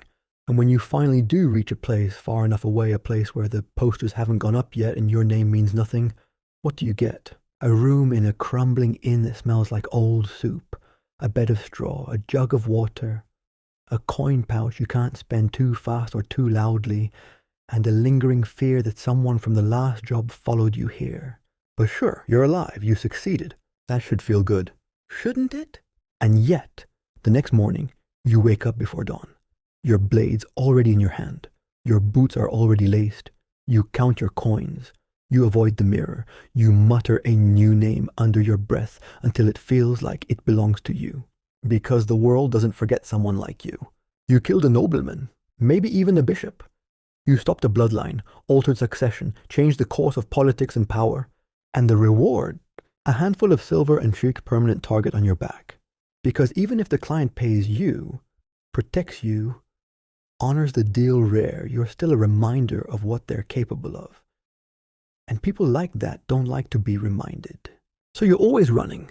And when you finally do reach a place far enough away, a place where the posters haven't gone up yet and your name means nothing, what do you get? A room in a crumbling inn that smells like old soup, a bed of straw, a jug of water, a coin pouch you can't spend too fast or too loudly, and a lingering fear that someone from the last job followed you here. But sure, you're alive, you succeeded. That should feel good, shouldn't it? And yet, the next morning, you wake up before dawn. Your blade's already in your hand. Your boots are already laced. You count your coins. You avoid the mirror. You mutter a new name under your breath until it feels like it belongs to you. Because the world doesn't forget someone like you. You killed a nobleman, maybe even a bishop. You stopped a bloodline, altered succession, changed the course of politics and power. And the reward? A handful of silver and chic permanent target on your back. Because even if the client pays you, protects you, honors the deal rare, you're still a reminder of what they're capable of. And people like that don't like to be reminded. So you're always running,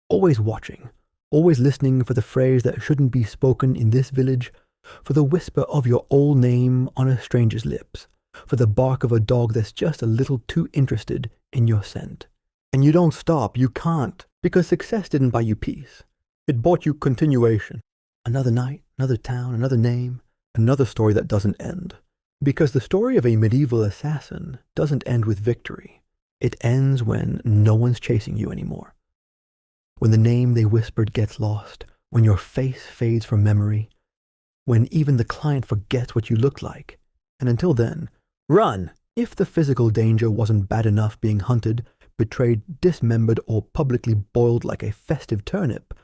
always watching, always listening for the phrase that shouldn't be spoken in this village, for the whisper of your old name on a stranger's lips, for the bark of a dog that's just a little too interested in your scent. And you don't stop, you can't, because success didn't buy you peace. It bought you continuation. Another night, another town, another name, another story that doesn't end. Because the story of a medieval assassin doesn't end with victory. It ends when no one's chasing you anymore. When the name they whispered gets lost, when your face fades from memory, when even the client forgets what you look like. And until then, run! If the physical danger wasn't bad enough being hunted, betrayed, dismembered, or publicly boiled like a festive turnip,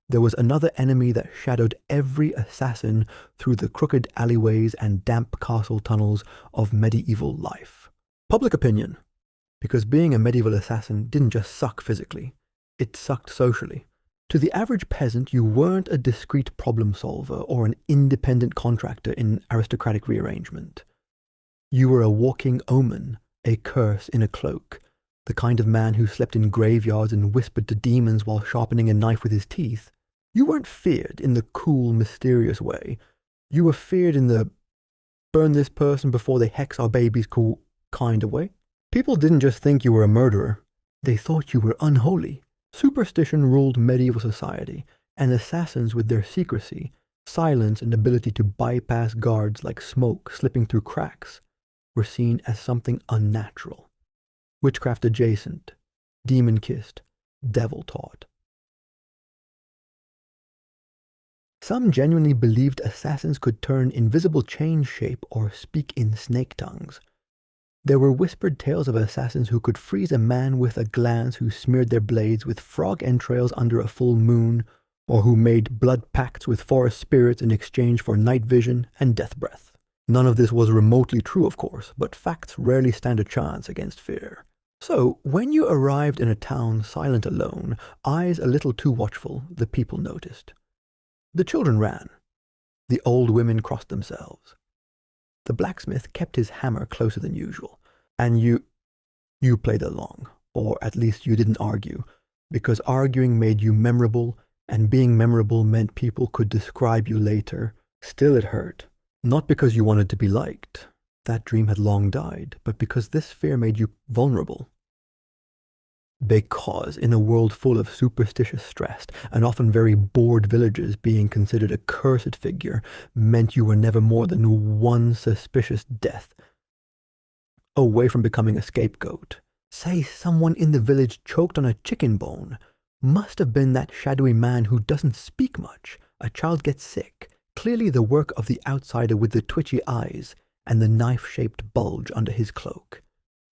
there was another enemy that shadowed every assassin through the crooked alleyways and damp castle tunnels of medieval life. Public opinion. Because being a medieval assassin didn't just suck physically, it sucked socially. To the average peasant, you weren't a discreet problem solver or an independent contractor in aristocratic rearrangement. You were a walking omen, a curse in a cloak, the kind of man who slept in graveyards and whispered to demons while sharpening a knife with his teeth. You weren't feared in the cool, mysterious way. You were feared in the burn this person before they hex our babies cool kind of way. People didn't just think you were a murderer. They thought you were unholy. Superstition ruled medieval society, and assassins with their secrecy, silence, and ability to bypass guards like smoke slipping through cracks were seen as something unnatural. Witchcraft adjacent, demon-kissed, devil-taught. Some genuinely believed assassins could turn invisible change shape or speak in snake tongues. There were whispered tales of assassins who could freeze a man with a glance, who smeared their blades with frog entrails under a full moon, or who made blood pacts with forest spirits in exchange for night vision and death breath. None of this was remotely true, of course, but facts rarely stand a chance against fear. So, when you arrived in a town silent alone, eyes a little too watchful, the people noticed. The children ran. The old women crossed themselves. The blacksmith kept his hammer closer than usual. And you played along, or at least you didn't argue, because arguing made you memorable, and being memorable meant people could describe you later. Still it hurt. Not because you wanted to be liked. That dream had long died, but because this fear made you vulnerable. Because in a world full of superstitious stress and often very bored villagers, being considered a cursed figure meant you were never more than one suspicious death away from becoming a scapegoat. Say someone in the village choked on a chicken bone. Must have been that shadowy man who doesn't speak much. A child gets sick. Clearly the work of the outsider with the twitchy eyes and the knife-shaped bulge under his cloak.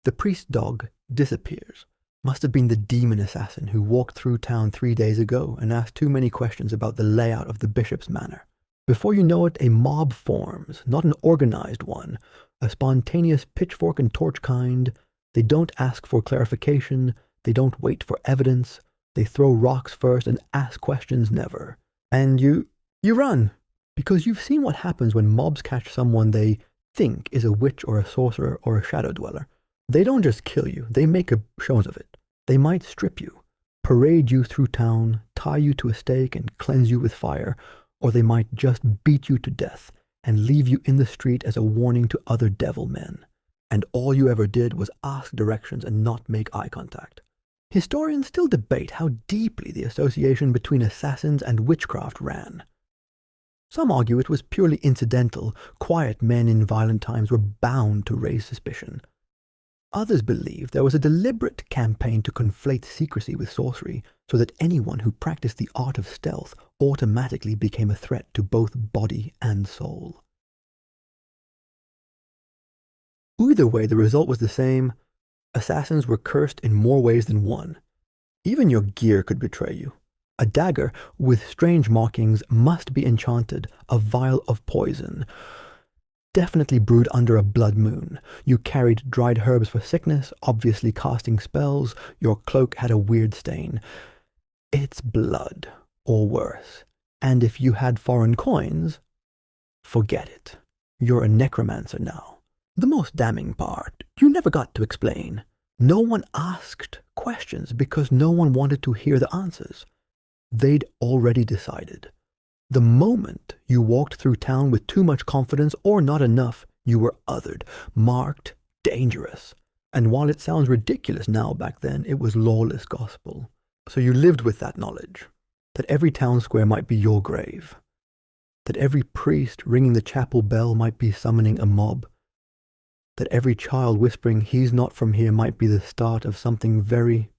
The priest's dog disappears. Must have been the demon assassin who walked through town 3 days ago and asked too many questions about the layout of the bishop's manor. Before you know it, a mob forms, not an organized one, a spontaneous pitchfork and torch kind. They don't ask for clarification, they don't wait for evidence, they throw rocks first and ask questions never. And you run, because you've seen what happens when mobs catch someone they think is a witch or a sorcerer or a shadow dweller. They don't just kill you, they make a shows of it. They might strip you, parade you through town, tie you to a stake and cleanse you with fire, or they might just beat you to death and leave you in the street as a warning to other devil men. And all you ever did was ask directions and not make eye contact. Historians still debate how deeply the association between assassins and witchcraft ran. Some argue it was purely incidental. Quiet men in violent times were bound to raise suspicion. Others believe there was a deliberate campaign to conflate secrecy with sorcery so that anyone who practiced the art of stealth automatically became a threat to both body and soul. Either way, the result was the same. Assassins were cursed in more ways than one. Even your gear could betray you. A dagger with strange markings must be enchanted, a vial of poison. Definitely brewed under a blood moon. You carried dried herbs for sickness, obviously casting spells. Your cloak had a weird stain. It's blood, or worse. And if you had foreign coins, forget it. You're a necromancer now. The most damning part, you never got to explain. No one asked questions because no one wanted to hear the answers. They'd already decided. The moment you walked through town with too much confidence or not enough, you were othered, marked, dangerous. And while it sounds ridiculous now, back then, it was lawless gospel. So you lived with that knowledge, that every town square might be your grave, that every priest ringing the chapel bell might be summoning a mob, that every child whispering, "He's not from here," might be the start of something very,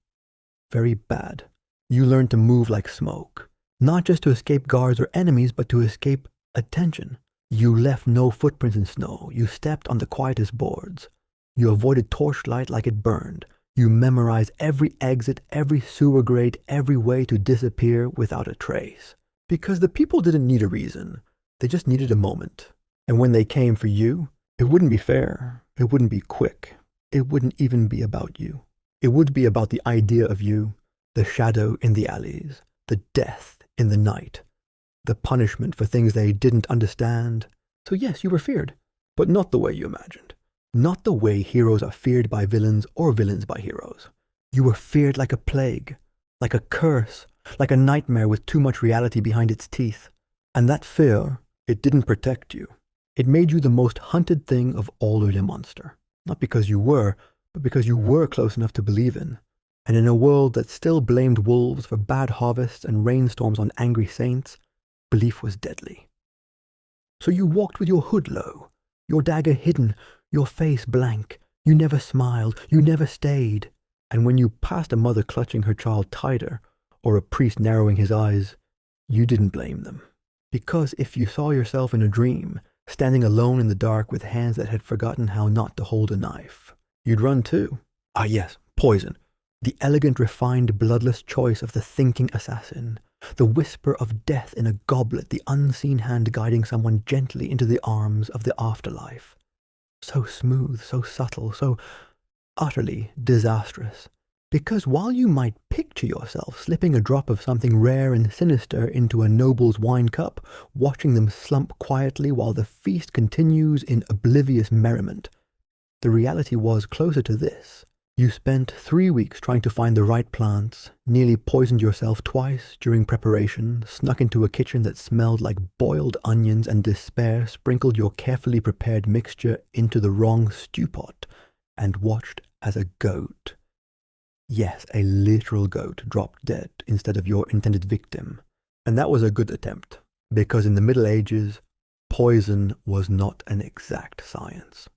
very bad. You learned to move like smoke. Not just to escape guards or enemies, but to escape attention. You left no footprints in snow. You stepped on the quietest boards. You avoided torchlight like it burned. You memorized every exit, every sewer grate, every way to disappear without a trace. Because the people didn't need a reason. They just needed a moment. And when they came for you, it wouldn't be fair. It wouldn't be quick. It wouldn't even be about you. It would be about the idea of you, the shadow in the alleys, the death in the night, the punishment for things they didn't understand. So yes, you were feared, but not the way you imagined. Not the way heroes are feared by villains or villains by heroes. You were feared like a plague, like a curse, like a nightmare with too much reality behind its teeth. And that fear, it didn't protect you. It made you the most hunted thing of all of your monster. Not because you were, but because you were close enough to believe in. And in a world that still blamed wolves for bad harvests and rainstorms on angry saints, belief was deadly. So you walked with your hood low, your dagger hidden, your face blank. You never smiled, you never stayed. And when you passed a mother clutching her child tighter, or a priest narrowing his eyes, you didn't blame them. Because if you saw yourself in a dream, standing alone in the dark with hands that had forgotten how not to hold a knife, you'd run too. Ah yes, poison. The elegant, refined, bloodless choice of the thinking assassin. The whisper of death in a goblet, the unseen hand guiding someone gently into the arms of the afterlife. So smooth, so subtle, so utterly disastrous. Because while you might picture yourself slipping a drop of something rare and sinister into a noble's wine cup, watching them slump quietly while the feast continues in oblivious merriment, the reality was closer to this. You spent 3 weeks trying to find the right plants, nearly poisoned yourself twice during preparation, snuck into a kitchen that smelled like boiled onions, and despair sprinkled your carefully prepared mixture into the wrong stew pot, and watched as a goat Yes, a literal goat dropped dead instead of your intended victim. And that was a good attempt, because in the Middle Ages, poison was not an exact science.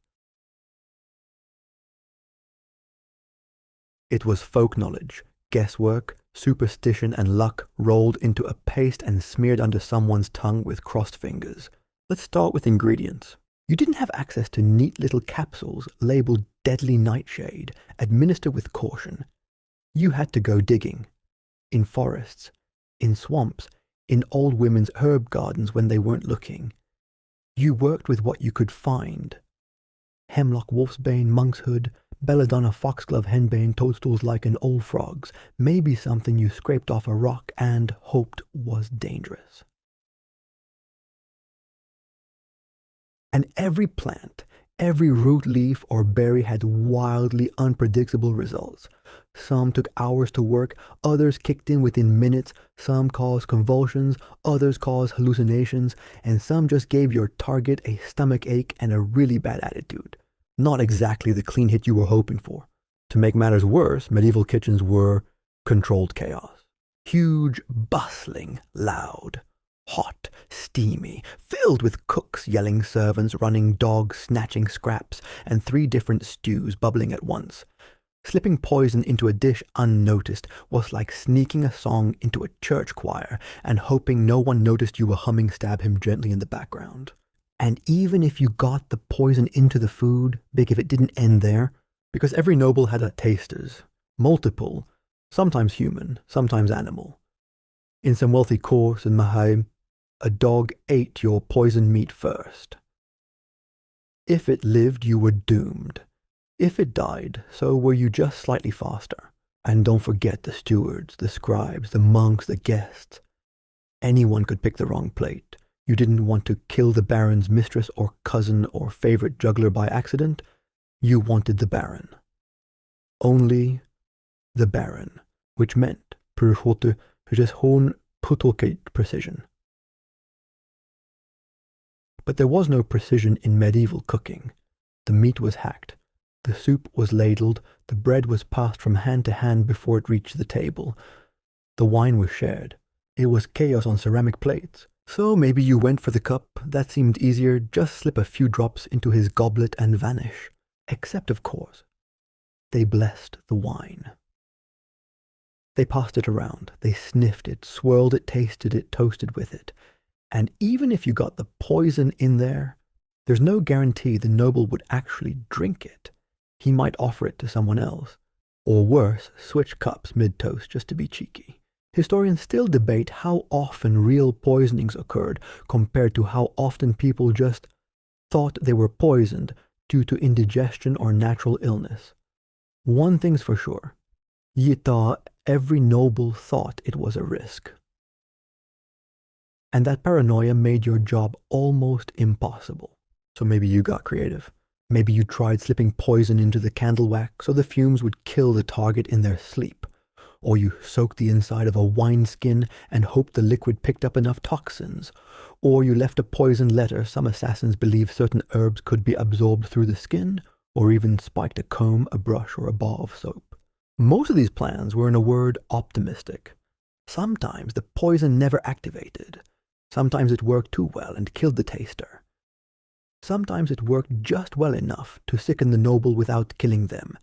It was folk knowledge, guesswork, superstition, and luck rolled into a paste and smeared under someone's tongue with crossed fingers. Let's start with ingredients. You didn't have access to neat little capsules labeled deadly nightshade, administered with caution. You had to go digging. In forests, in swamps, in old women's herb gardens when they weren't looking. You worked with what you could find. Hemlock wolfsbane, monkshood, belladonna foxglove henbane, toadstools lichen old frogs, maybe something you scraped off a rock and hoped was dangerous. And every plant, every root, leaf, or berry had wildly unpredictable results. Some took hours to work, others kicked in within minutes, some caused convulsions, others caused hallucinations, and some just gave your target a stomach ache and a really bad attitude. Not exactly the clean hit you were hoping for. To make matters worse, medieval kitchens were controlled chaos. Huge, bustling, loud. Hot, steamy, filled with cooks yelling, servants running, dogs snatching scraps, and 3 different stews bubbling at once. Slipping poison into a dish unnoticed was like sneaking a song into a church choir and hoping no one noticed you were humming Stab Him Gently in the background. And even if you got the poison into the food, big if it didn't end there, because every noble had a tasters, multiple, sometimes human, sometimes animal. In some wealthy courts in Mahaim, a dog ate your poisoned meat first. If it lived, you were doomed. If it died, so were you just slightly faster. And don't forget the stewards, the scribes, the monks, the guests. Anyone could pick the wrong plate. You didn't want to kill the baron's mistress or cousin or favorite juggler by accident. You wanted the baron. Only the baron, which meant precision. But there was no precision in medieval cooking. The meat was hacked. The soup was ladled, the bread was passed from hand to hand before it reached the table. The wine was shared. It was chaos on ceramic plates. So maybe you went for the cup, that seemed easier, just slip a few drops into his goblet and vanish. Except, of course, they blessed the wine. They passed it around, they sniffed it, swirled it, tasted it, toasted with it. And even if you got the poison in there, there's no guarantee the noble would actually drink it. He might offer it to someone else, or worse, switch cups mid-toast just to be cheeky. Historians still debate how often real poisonings occurred compared to how often people just thought they were poisoned due to indigestion or natural illness. One thing's for sure, every noble thought it was a risk. And that paranoia made your job almost impossible. So maybe you got creative. Maybe you tried slipping poison into the candle wax so the fumes would kill the target in their sleep. Or you soaked the inside of a wineskin and hoped the liquid picked up enough toxins. Or you left a poisoned letter. Some assassins believed certain herbs could be absorbed through the skin, or even spiked a comb, a brush, or a bar of soap. Most of these plans were, in a word, optimistic. Sometimes the poison never activated. Sometimes it worked too well and killed the taster. Sometimes it worked just well enough to sicken the noble without killing them.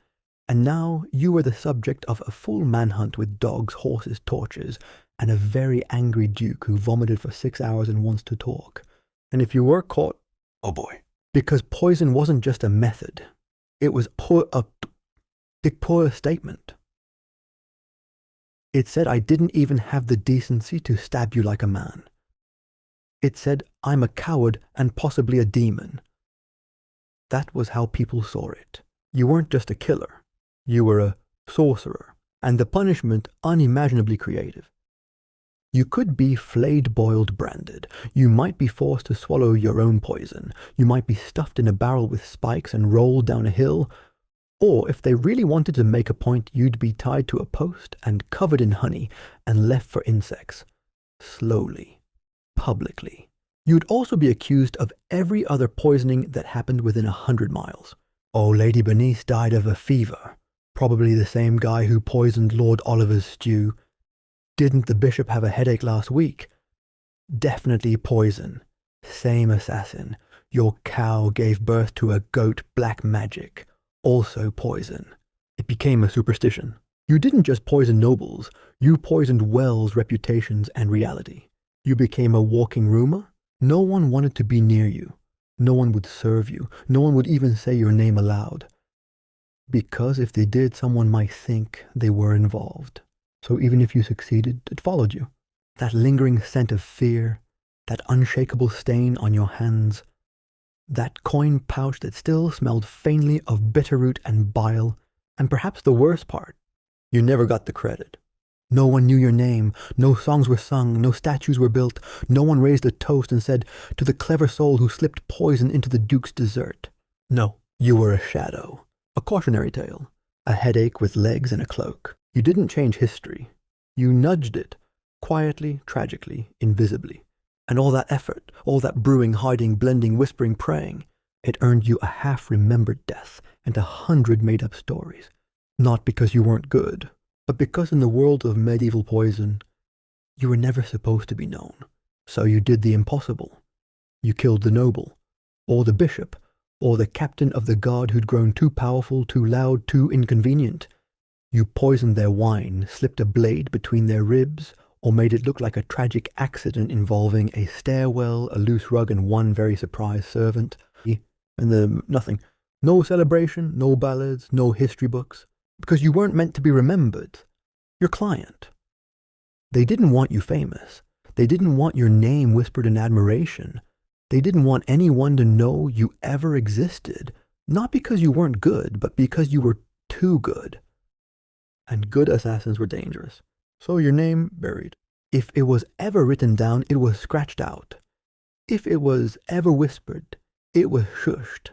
And now you were the subject of a full manhunt with dogs, horses, torches, and a very angry duke who vomited for 6 hours and wants to talk. And if you were caught, oh boy. Because poison wasn't just a method. It was a poor statement. It said I didn't even have the decency to stab you like a man. It said I'm a coward and possibly a demon. That was how people saw it. You weren't just a killer. You were a sorcerer, and the punishment unimaginably creative. You could be flayed, boiled, branded. You might be forced to swallow your own poison. You might be stuffed in a barrel with spikes and rolled down a hill. Or if they really wanted to make a point, you'd be tied to a post and covered in honey and left for insects. Slowly. Publicly. You'd also be accused of every other poisoning that happened within 100 miles. Oh, Lady Bernice died of a fever. Probably the same guy who poisoned Lord Oliver's stew. Didn't the bishop have a headache last week? Definitely poison. Same assassin. Your cow gave birth to a goat, black magic. Also poison. It became a superstition. You didn't just poison nobles, you poisoned wells, reputations, and reality. You became a walking rumor. No one wanted to be near you. No one would serve you. No one would even say your name aloud. Because if they did, someone might think they were involved. So even if you succeeded, it followed you. That lingering scent of fear, that unshakable stain on your hands, that coin pouch that still smelled faintly of bitterroot and bile, and perhaps the worst part, you never got the credit. No one knew your name, no songs were sung, no statues were built, no one raised a toast and said, "To the clever soul who slipped poison into the Duke's dessert." No, you were a shadow, a cautionary tale, a headache with legs and a cloak. You didn't change history. You nudged it, quietly, tragically, invisibly. And all that effort, all that brewing, hiding, blending, whispering, praying, it earned you a half-remembered death and 100 made-up stories. Not because you weren't good, but because in the world of medieval poison, you were never supposed to be known. So you did the impossible. You killed the noble, or the bishop, or the captain of the guard who'd grown too powerful, too loud, too inconvenient. You poisoned their wine, slipped a blade between their ribs, or made it look like a tragic accident involving a stairwell, a loose rug, and one very surprised servant. And then nothing. No celebration, no ballads, no history books. Because you weren't meant to be remembered. Your client. They didn't want you famous. They didn't want your name whispered in admiration. They didn't want anyone to know you ever existed. Not because you weren't good, but because you were too good. And good assassins were dangerous. So your name buried. If it was ever written down, it was scratched out. If it was ever whispered, it was shushed.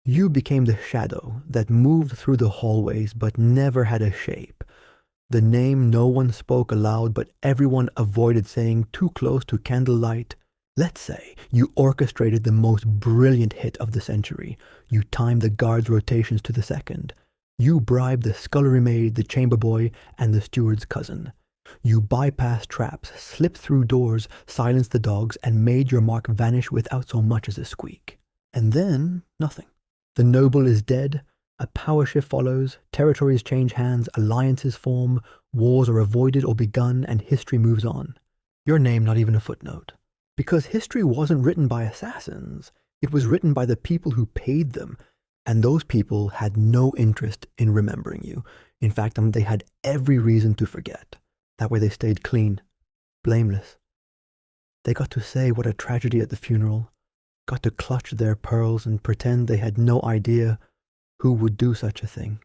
You became the shadow that moved through the hallways but never had a shape. The name no one spoke aloud but everyone avoided saying too close to candlelight. Let's say you orchestrated the most brilliant hit of the century. You timed the guards' rotations to the second. You bribed the scullery maid, the chamber boy, and the steward's cousin. You bypassed traps, slipped through doors, silenced the dogs, and made your mark vanish without so much as a squeak. And then, nothing. The noble is dead, a power shift follows, territories change hands, alliances form, wars are avoided or begun, and history moves on. Your name not even a footnote. Because history wasn't written by assassins, it was written by the people who paid them, and those people had no interest in remembering you. In fact, they had every reason to forget. That way they stayed clean, blameless. They got to say what a tragedy at the funeral, got to clutch their pearls and pretend they had no idea who would do such a thing,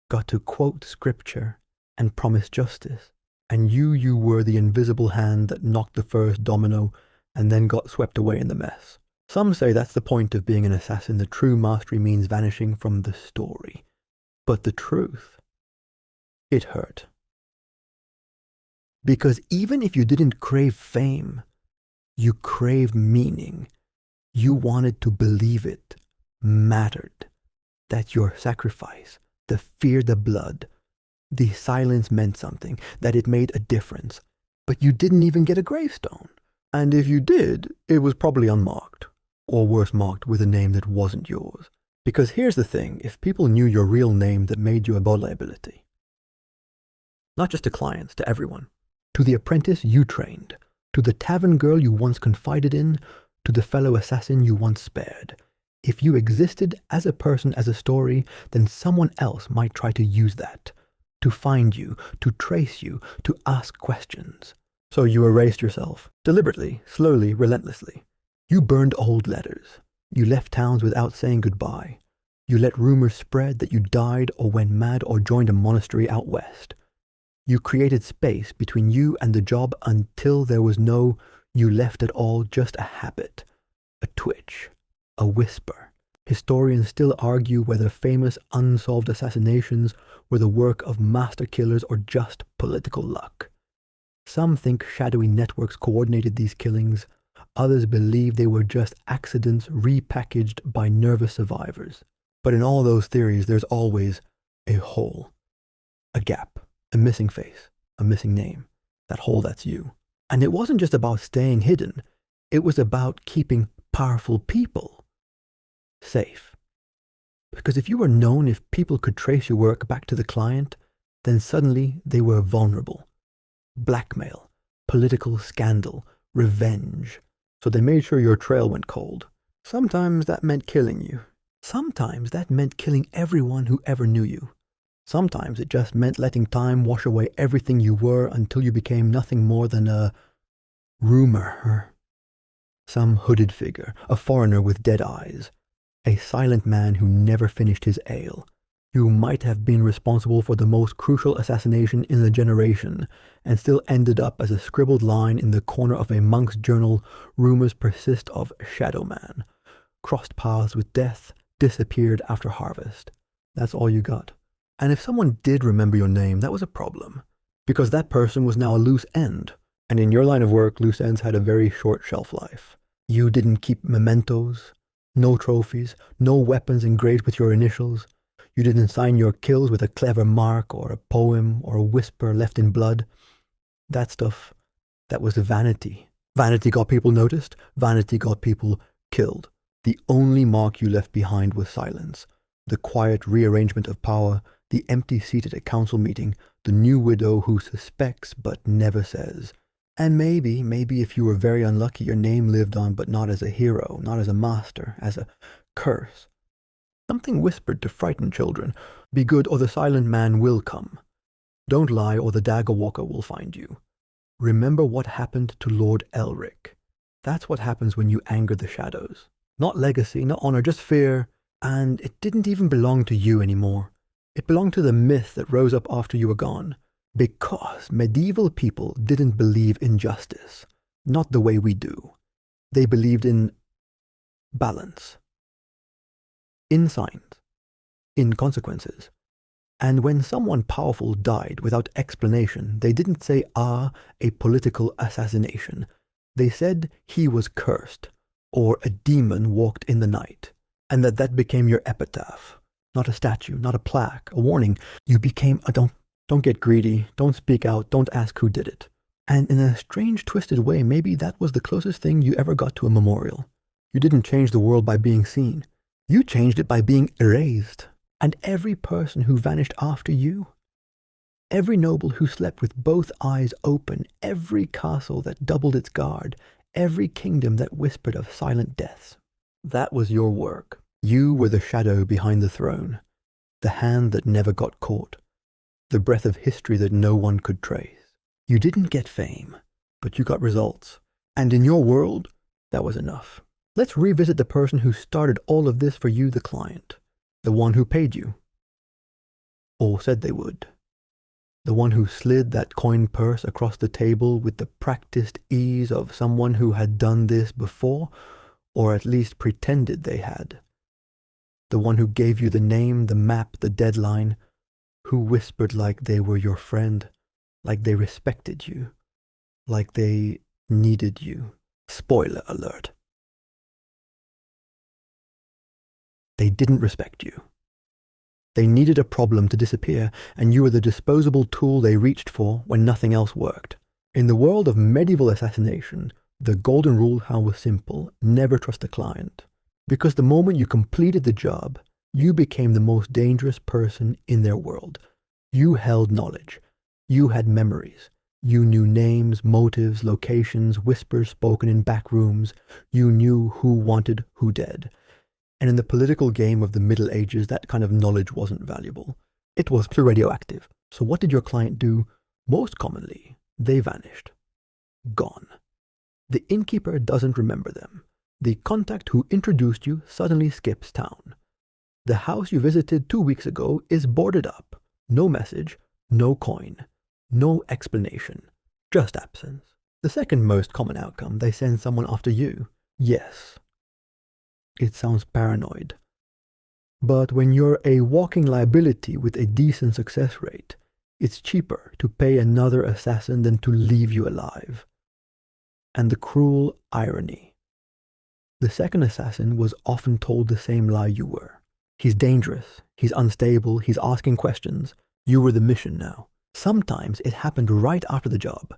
got to quote scripture and promise justice, and you were the invisible hand that knocked the first domino and then got swept away in the mess. Some say that's the point of being an assassin. The true mastery means vanishing from the story. But the truth, it hurt. Because even if you didn't crave fame, you craved meaning. You wanted to believe it mattered, that your sacrifice, the fear, the blood, the silence meant something, that it made a difference. But you didn't even get a gravestone. And if you did, it was probably unmarked, or worse, marked with a name that wasn't yours. Because here's the thing, if people knew your real name, that made you a bold liability. Not just to clients, to everyone. To the apprentice you trained, to the tavern girl you once confided in, to the fellow assassin you once spared. If you existed as a person, as a story, then someone else might try to use that, to find you, to trace you, to ask questions. So you erased yourself, deliberately, slowly, relentlessly. You burned old letters. You left towns without saying goodbye. You let rumors spread that you died or went mad or joined a monastery out west. You created space between you and the job until there was no you left it all, just a habit, a twitch, a whisper. Historians still argue whether famous unsolved assassinations were the work of master killers or just political luck. Some think shadowy networks coordinated these killings. Others believe they were just accidents repackaged by nervous survivors. But in all those theories, there's always a hole, a gap, a missing face, a missing name. That hole, that's you. And it wasn't just about staying hidden. It was about keeping powerful people safe. Because if you were known, if people could trace your work back to the client, then suddenly they were vulnerable. Blackmail, political scandal, revenge. So they made sure your trail went cold. Sometimes that meant killing you. Sometimes that meant killing everyone who ever knew you. Sometimes it just meant letting time wash away everything you were until you became nothing more than a rumor. Some hooded figure, a foreigner with dead eyes, a silent man who never finished his ale. You might have been responsible for the most crucial assassination in a generation, and still ended up as a scribbled line in the corner of a monk's journal. Rumors persist of Shadow Man. Crossed paths with death, disappeared after harvest. That's all you got. And if someone did remember your name, that was a problem, because that person was now a loose end. And in your line of work, loose ends had a very short shelf life. You didn't keep mementos, no trophies, no weapons engraved with your initials. You didn't sign your kills with a clever mark or a poem or a whisper left in blood. That stuff, that was vanity. Vanity got people noticed. Vanity got people killed. The only mark you left behind was silence. The quiet rearrangement of power, the empty seat at a council meeting, the new widow who suspects but never says. And maybe if you were very unlucky, your name lived on, but not as a hero, not as a master, as a curse. Something whispered to frighten children. Be good or the silent man will come. Don't lie or the dagger walker will find you. Remember what happened to Lord Elric. That's what happens when you anger the shadows. Not legacy, not honor, just fear. And it didn't even belong to you anymore. It belonged to the myth that rose up after you were gone. Because medieval people didn't believe in justice. Not the way we do. They believed in balance. In signs. In consequences. And when someone powerful died without explanation, they didn't say, a political assassination. They said he was cursed, or a demon walked in the night, and that became your epitaph. Not a statue, not a plaque, a warning. You became a don't get greedy, don't speak out, don't ask who did it. And in a strange, twisted way, maybe that was the closest thing you ever got to a memorial. You didn't change the world by being seen. You changed it by being erased. And every person who vanished after you, every noble who slept with both eyes open, every castle that doubled its guard, every kingdom that whispered of silent deaths, that was your work. You were the shadow behind the throne, the hand that never got caught, the breath of history that no one could trace. You didn't get fame, but you got results. And in your world, that was enough. Let's revisit the person who started all of this for you, the client. The one who paid you, or said they would. The one who slid that coin purse across the table with the practiced ease of someone who had done this before, or at least pretended they had. The one who gave you the name, the map, the deadline, who whispered like they were your friend, like they respected you, like they needed you. Spoiler alert. They didn't respect you. They needed a problem to disappear, and you were the disposable tool they reached for when nothing else worked. In the world of medieval assassination, the golden rule was simple: never trust a client. Because the moment you completed the job, you became the most dangerous person in their world. You held knowledge. You had memories. You knew names, motives, locations, whispers spoken in back rooms. You knew who wanted who dead. And in the political game of the Middle Ages, that kind of knowledge wasn't valuable. It was too radioactive. So what did your client do? Most commonly, they vanished. Gone. The innkeeper doesn't remember them. The contact who introduced you suddenly skips town. The house you visited 2 weeks ago is boarded up. No message, no coin, no explanation, just absence. The second most common outcome, they send someone after you. Yes. It sounds paranoid. But when you're a walking liability with a decent success rate, it's cheaper to pay another assassin than to leave you alive. And the cruel irony. The second assassin was often told the same lie you were. He's dangerous, he's unstable, he's asking questions. You were the mission now. Sometimes it happened right after the job.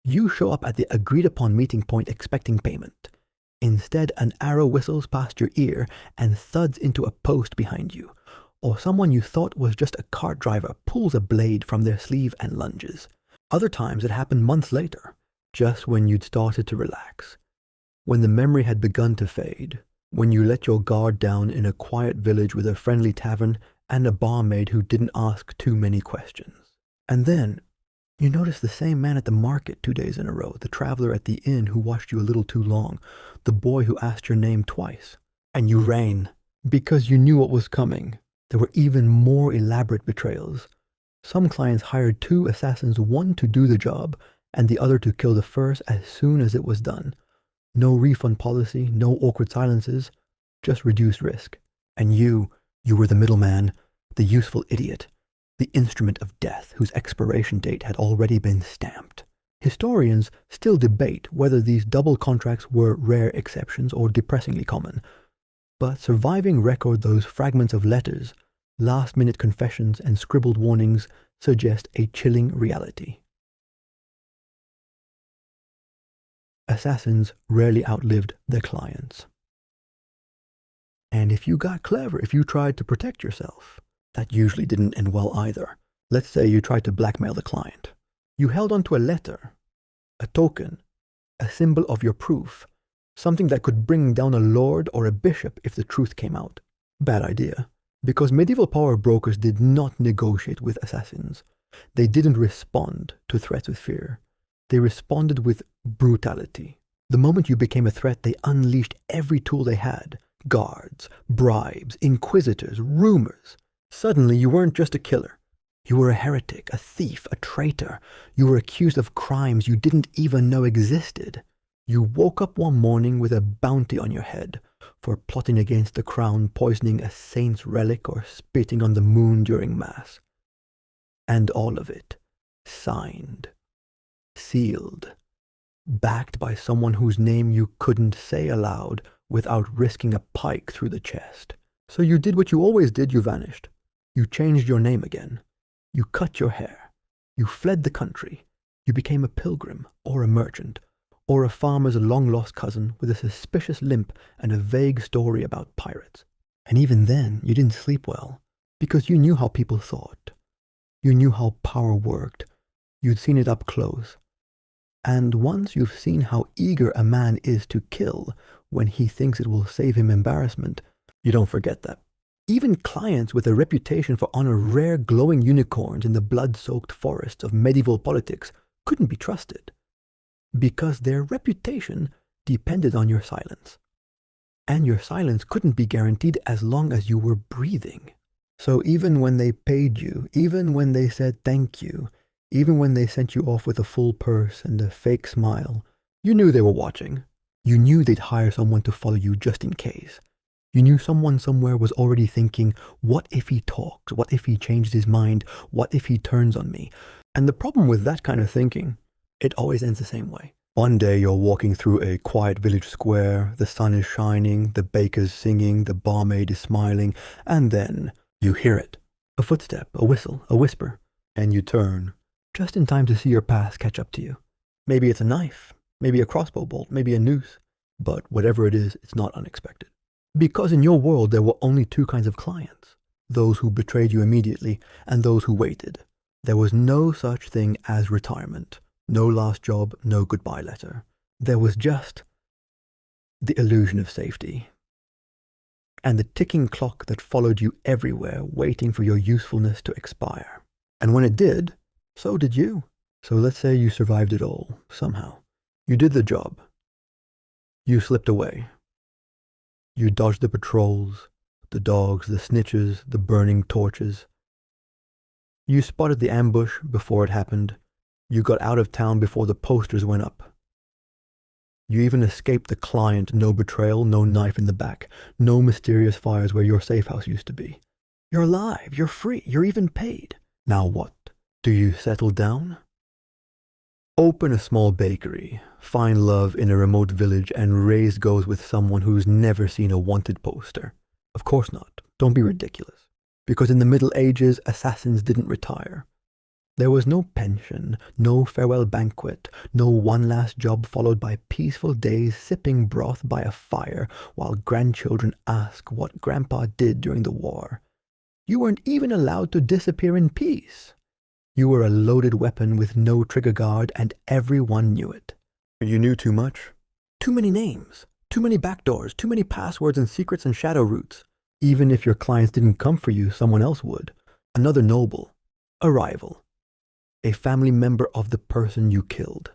You show up at the agreed upon meeting point expecting payment. Instead, an arrow whistles past your ear and thuds into a post behind you, or someone you thought was just a cart driver pulls a blade from their sleeve and lunges. Other times it happened months later, just when you'd started to relax, when the memory had begun to fade, when you let your guard down in a quiet village with a friendly tavern and a barmaid who didn't ask too many questions. And then, you notice the same man at the market 2 days in a row, the traveler at the inn who watched you a little too long, the boy who asked your name twice. And you ran, because you knew what was coming. There were even more elaborate betrayals. Some clients hired 2 assassins, one to do the job, and the other to kill the first as soon as it was done. No refund policy, no awkward silences, just reduced risk. And you were the middleman, the useful idiot, the instrument of death whose expiration date had already been stamped. Historians still debate whether these double contracts were rare exceptions or depressingly common, but surviving record those fragments of letters, last-minute confessions and scribbled warnings suggest a chilling reality. Assassins rarely outlived their clients. And if you got clever, if you tried to protect yourself, that usually didn't end well either. Let's say you tried to blackmail the client. You held onto a letter, a token, a symbol of your proof, something that could bring down a lord or a bishop if the truth came out. Bad idea, because medieval power brokers did not negotiate with assassins. They didn't respond to threats with fear. They responded with brutality. The moment you became a threat, they unleashed every tool they had. Guards, bribes, inquisitors, rumors. Suddenly, you weren't just a killer. You were a heretic, a thief, a traitor. You were accused of crimes you didn't even know existed. You woke up one morning with a bounty on your head for plotting against the crown, poisoning a saint's relic, or spitting on the moon during Mass. And all of it, signed, sealed, backed by someone whose name you couldn't say aloud without risking a pike through the chest. So you did what you always did, you vanished. You changed your name again. You cut your hair. You fled the country. You became a pilgrim, or a merchant, or a farmer's long-lost cousin with a suspicious limp and a vague story about pirates. And even then, you didn't sleep well, because you knew how people thought. You knew how power worked. You'd seen it up close. And once you've seen how eager a man is to kill when he thinks it will save him embarrassment, you don't forget that. Even clients with a reputation for honor rare glowing unicorns in the blood-soaked forests of medieval politics couldn't be trusted, because their reputation depended on your silence. And your silence couldn't be guaranteed as long as you were breathing. So even when they paid you, even when they said thank you, even when they sent you off with a full purse and a fake smile, you knew they were watching. You knew they'd hire someone to follow you just in case. You knew someone somewhere was already thinking, what if he talks? What if he changed his mind? What if he turns on me? And the problem with that kind of thinking, it always ends the same way. One day you're walking through a quiet village square, the sun is shining, the baker's singing, the barmaid is smiling, and then you hear it. A footstep, a whistle, a whisper, and you turn, just in time to see your past catch up to you. Maybe it's a knife, maybe a crossbow bolt, maybe a noose, but whatever it is, it's not unexpected. Because in your world there were only 2 kinds of clients, those who betrayed you immediately and those who waited. There was no such thing as retirement, no last job, no goodbye letter. There was just the illusion of safety and the ticking clock that followed you everywhere, waiting for your usefulness to expire. And when it did, so did you. So let's say you survived it all, somehow. You did the job. You slipped away. You dodged the patrols, the dogs, the snitches, the burning torches. You spotted the ambush before it happened. You got out of town before the posters went up. You even escaped the client, no betrayal, no knife in the back, no mysterious fires where your safe house used to be. You're alive, you're free, you're even paid. Now what? Do you settle down? Open a small bakery, find love in a remote village, and raise goes with someone who's never seen a wanted poster? Of course not. Don't be ridiculous. Because in the Middle Ages, assassins didn't retire. There was no pension, no farewell banquet, no one last job followed by peaceful days sipping broth by a fire while grandchildren ask what Grandpa did during the war. You weren't even allowed to disappear in peace. You were a loaded weapon with no trigger guard, and everyone knew it. You knew too much. Too many names, too many backdoors, too many passwords and secrets and shadow routes. Even if your clients didn't come for you, someone else would. Another noble, a rival, a family member of the person you killed,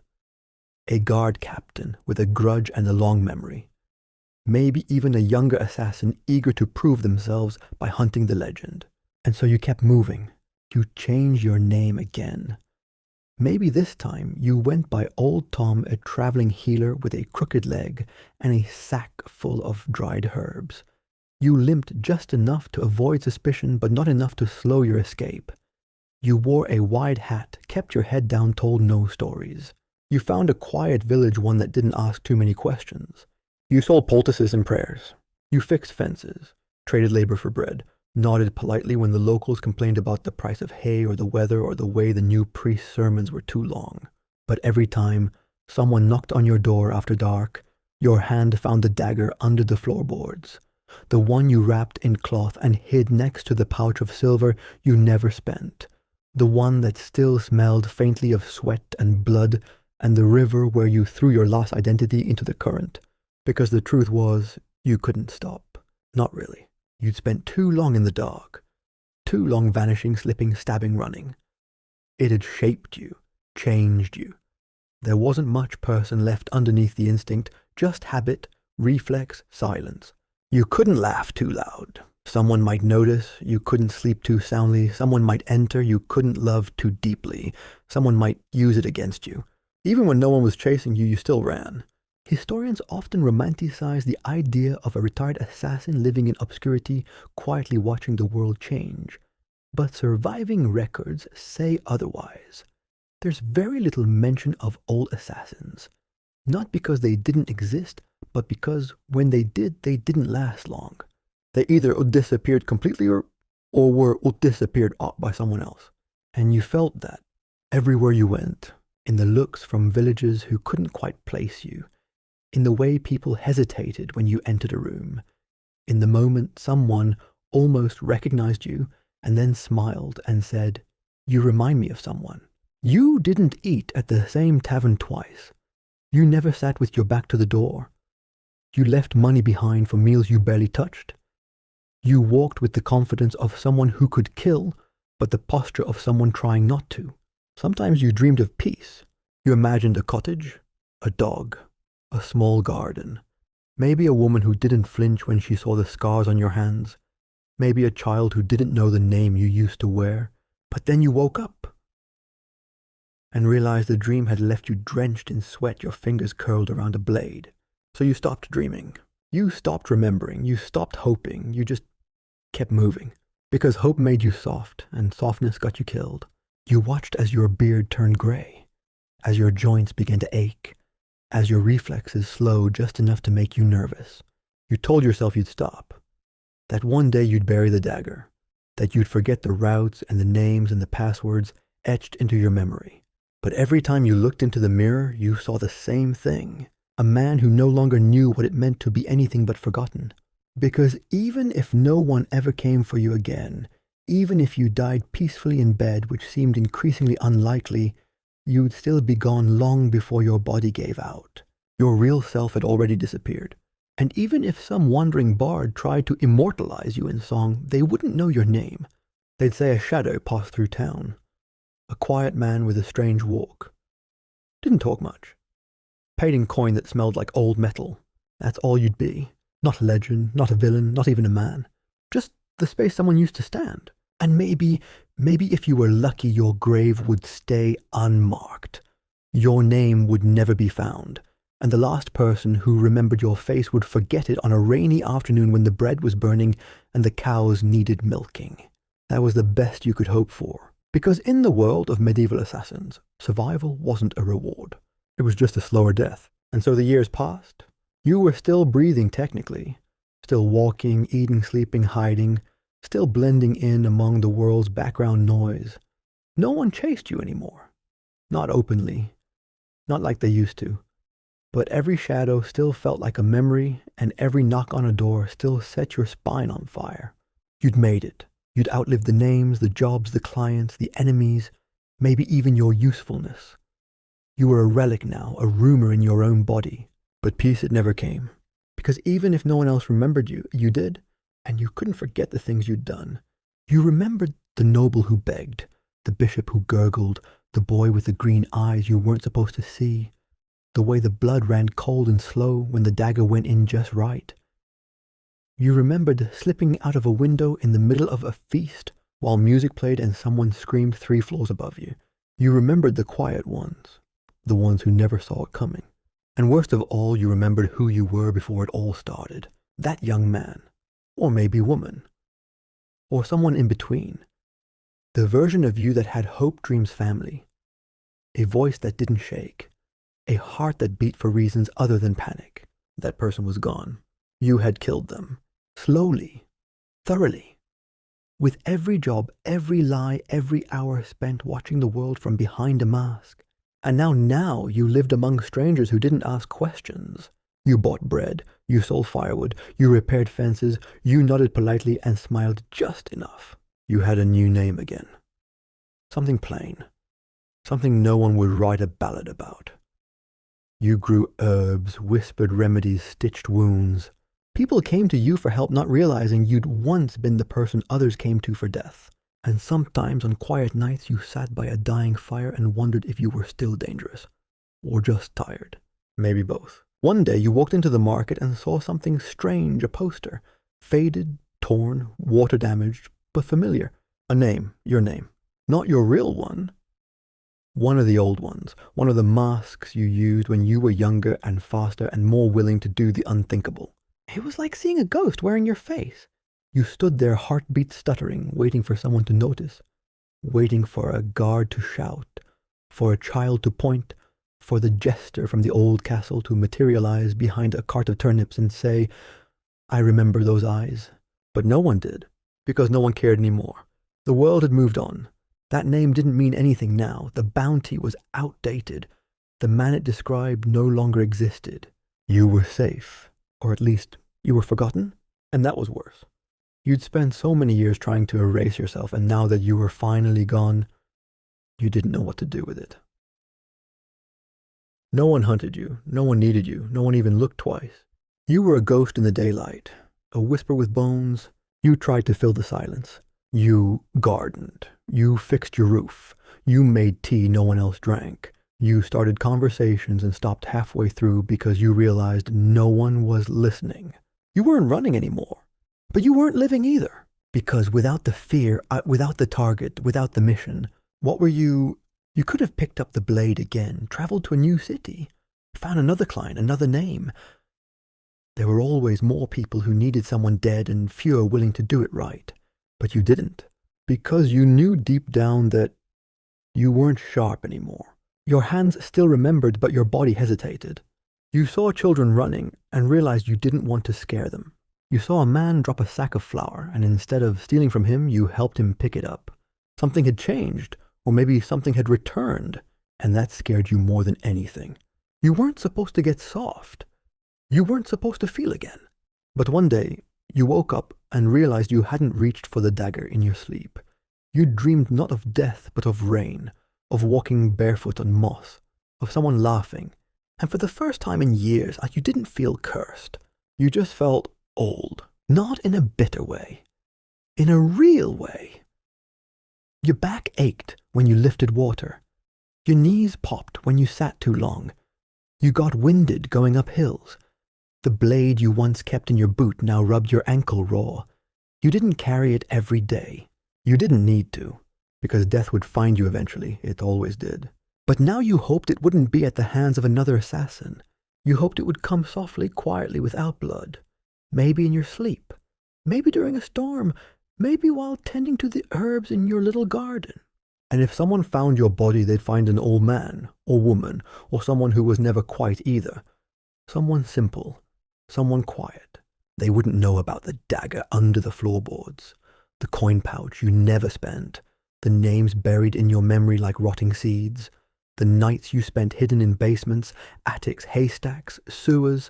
a guard captain with a grudge and a long memory. Maybe even a younger assassin eager to prove themselves by hunting the legend. And so you kept moving. You changed your name again. Maybe this time you went by Old Tom, a traveling healer with a crooked leg and a sack full of dried herbs. You limped just enough to avoid suspicion, but not enough to slow your escape. You wore a wide hat, kept your head down, told no stories. You found a quiet village, one that didn't ask too many questions. You sold poultices and prayers. You fixed fences, traded labor for bread, nodded politely when the locals complained about the price of hay or the weather or the way the new priest's sermons were too long. But every time someone knocked on your door after dark, your hand found the dagger under the floorboards, the one you wrapped in cloth and hid next to the pouch of silver you never spent, the one that still smelled faintly of sweat and blood and the river where you threw your lost identity into the current. Because the truth was, you couldn't stop. Not really. You'd spent too long in the dark, too long vanishing, slipping, stabbing, running. It had shaped you, changed you. There wasn't much person left underneath the instinct, just habit, reflex, silence. You couldn't laugh too loud. Someone might notice. You couldn't sleep too soundly. Someone might enter. You couldn't love too deeply. Someone might use it against you. Even when no one was chasing you, you still ran. Historians often romanticize the idea of a retired assassin living in obscurity, quietly watching the world change. But surviving records say otherwise. There's very little mention of old assassins. Not because they didn't exist, but because when they did, they didn't last long. They either disappeared completely or were disappeared by someone else. And you felt that everywhere you went, in the looks from villagers who couldn't quite place you, in the way people hesitated when you entered a room, in the moment someone almost recognized you and then smiled and said, "You remind me of someone." You didn't eat at the same tavern twice. You never sat with your back to the door. You left money behind for meals you barely touched. You walked with the confidence of someone who could kill, but the posture of someone trying not to. Sometimes you dreamed of peace. You imagined a cottage, a dog, a small garden, maybe a woman who didn't flinch when she saw the scars on your hands, maybe a child who didn't know the name you used to wear. But then you woke up and realized the dream had left you drenched in sweat, your fingers curled around a blade. So you stopped dreaming. You stopped remembering. You stopped hoping. You just kept moving. Because hope made you soft, and softness got you killed. You watched as your beard turned gray, as your joints began to ache, as your reflexes slowed just enough to make you nervous. You told yourself you'd stop, that one day you'd bury the dagger, that you'd forget the routes and the names and the passwords etched into your memory. But every time you looked into the mirror, you saw the same thing, a man who no longer knew what it meant to be anything but forgotten. Because even if no one ever came for you again, even if you died peacefully in bed, which seemed increasingly unlikely, you'd still be gone long before your body gave out. Your real self had already disappeared. And even if some wandering bard tried to immortalize you in song, they wouldn't know your name. They'd say a shadow passed through town. A quiet man with a strange walk. Didn't talk much. Paid in coin that smelled like old metal. That's all you'd be. Not a legend, not a villain, not even a man. Just the space someone used to stand. And maybe if you were lucky, your grave would stay unmarked. Your name would never be found. And the last person who remembered your face would forget it on a rainy afternoon when the bread was burning and the cows needed milking. That was the best you could hope for. Because in the world of medieval assassins, survival wasn't a reward. It was just a slower death. And so the years passed. You were still breathing technically, still walking, eating, sleeping, hiding, still blending in among the world's background noise. No one chased you anymore. Not openly, not like they used to. But every shadow still felt like a memory, and every knock on a door still set your spine on fire. You'd made it. You'd outlived the names, the jobs, the clients, the enemies, maybe even your usefulness. You were a relic now, a rumor in your own body. But peace, it never came. Because even if no one else remembered you, you did, and you couldn't forget the things you'd done. You remembered the noble who begged, the bishop who gurgled, the boy with the green eyes you weren't supposed to see, the way the blood ran cold and slow when the dagger went in just right. You remembered slipping out of a window in the middle of a feast while music played and someone screamed 3 floors above you. You remembered the quiet ones, the ones who never saw it coming. And worst of all, you remembered who you were before it all started. That young man, or maybe woman, or someone in between. The version of you that had hope, dreams, family. A voice that didn't shake. A heart that beat for reasons other than panic. That person was gone. You had killed them. Slowly. Thoroughly. With every job, every lie, every hour spent watching the world from behind a mask. And now you lived among strangers who didn't ask questions. You bought bread. You sold firewood. You repaired fences. You nodded politely and smiled just enough. You had a new name again. Something plain. Something no one would write a ballad about. You grew herbs, whispered remedies, stitched wounds. People came to you for help, not realizing you'd once been the person others came to for death. And sometimes on quiet nights you sat by a dying fire and wondered if you were still dangerous. Or just tired. Maybe both. One day you walked into the market and saw something strange, a poster. Faded, torn, water damaged, but familiar. A name, your name. Not your real one. One of the old ones. One of the masks you used when you were younger and faster and more willing to do the unthinkable. It was like seeing a ghost wearing your face. You stood there, heartbeat stuttering, waiting for someone to notice. Waiting for a guard to shout. For a child to point. For the jester from the old castle to materialize behind a cart of turnips and say, "I remember those eyes." But no one did, because no one cared anymore. The world had moved on. That name didn't mean anything now. The bounty was outdated. The man it described no longer existed. You were safe, or at least you were forgotten, and that was worse. You'd spent so many years trying to erase yourself, and now that you were finally gone, you didn't know what to do with it. No one hunted you, no one needed you, no one even looked twice. You were a ghost in the daylight, a whisper with bones. You tried to fill the silence. You gardened. You fixed your roof. You made tea no one else drank. You started conversations and stopped halfway through because you realized no one was listening. You weren't running anymore, but you weren't living either. Because without the fear, without the target, without the mission, what were you? You could have picked up the blade again, traveled to a new city, found another client, another name. There were always more people who needed someone dead and fewer willing to do it right. But you didn't, because you knew deep down that you weren't sharp anymore. Your hands still remembered, but your body hesitated. You saw children running and realized you didn't want to scare them. You saw a man drop a sack of flour, and instead of stealing from him, you helped him pick it up. Something had changed, or maybe something had returned, and that scared you more than anything. You weren't supposed to get soft. You weren't supposed to feel again. But one day, you woke up and realized you hadn't reached for the dagger in your sleep. You dreamed not of death, but of rain, of walking barefoot on moss, of someone laughing. And for the first time in years, you didn't feel cursed. You just felt old. Not in a bitter way. In a real way. Your back ached when you lifted water. Your knees popped when you sat too long. You got winded going up hills. The blade you once kept in your boot now rubbed your ankle raw. You didn't carry it every day. You didn't need to, because death would find you eventually. It always did. But now you hoped it wouldn't be at the hands of another assassin. You hoped it would come softly, quietly, without blood. Maybe in your sleep. Maybe during a storm. Maybe while tending to the herbs in your little garden. And if someone found your body, they'd find an old man, or woman, or someone who was never quite either. Someone simple. Someone quiet. They wouldn't know about the dagger under the floorboards, the coin pouch you never spent, the names buried in your memory like rotting seeds, the nights you spent hidden in basements, attics, haystacks, sewers,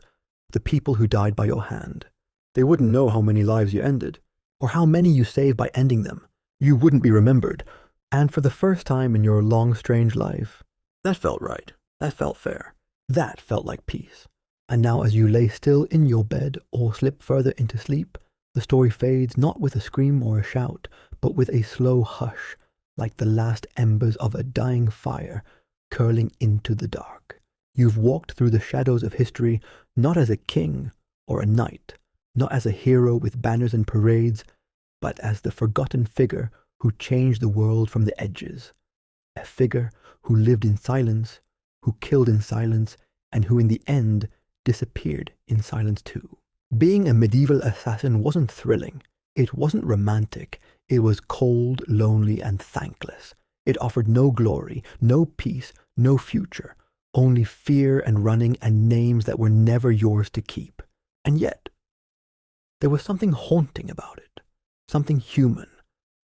the people who died by your hand. They wouldn't know how many lives you ended, or how many you saved by ending them. You wouldn't be remembered. And for the first time in your long, strange life, that felt right. That felt fair. That felt like peace. And now as you lay still in your bed or slip further into sleep, the story fades not with a scream or a shout, but with a slow hush, like the last embers of a dying fire curling into the dark. You've walked through the shadows of history not as a king or a knight, not as a hero with banners and parades, but as the forgotten figure who changed the world from the edges. A figure who lived in silence, who killed in silence, and who in the end disappeared in silence too. Being a medieval assassin wasn't thrilling. It wasn't romantic. It was cold, lonely, and thankless. It offered no glory, no peace, no future, only fear and running and names that were never yours to keep. And yet, there was something haunting about it, something human,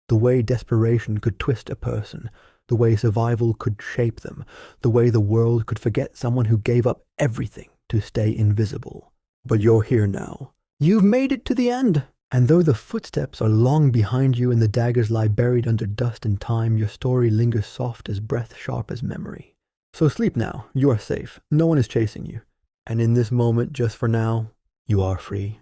the way desperation could twist a person, the way survival could shape them, the way the world could forget someone who gave up everything to stay invisible. But you're here now. You've made it to the end. And though the footsteps are long behind you and the daggers lie buried under dust and time, your story lingers soft as breath, sharp as memory. So sleep now. You are safe. No one is chasing you. And in this moment, just for now, you are free.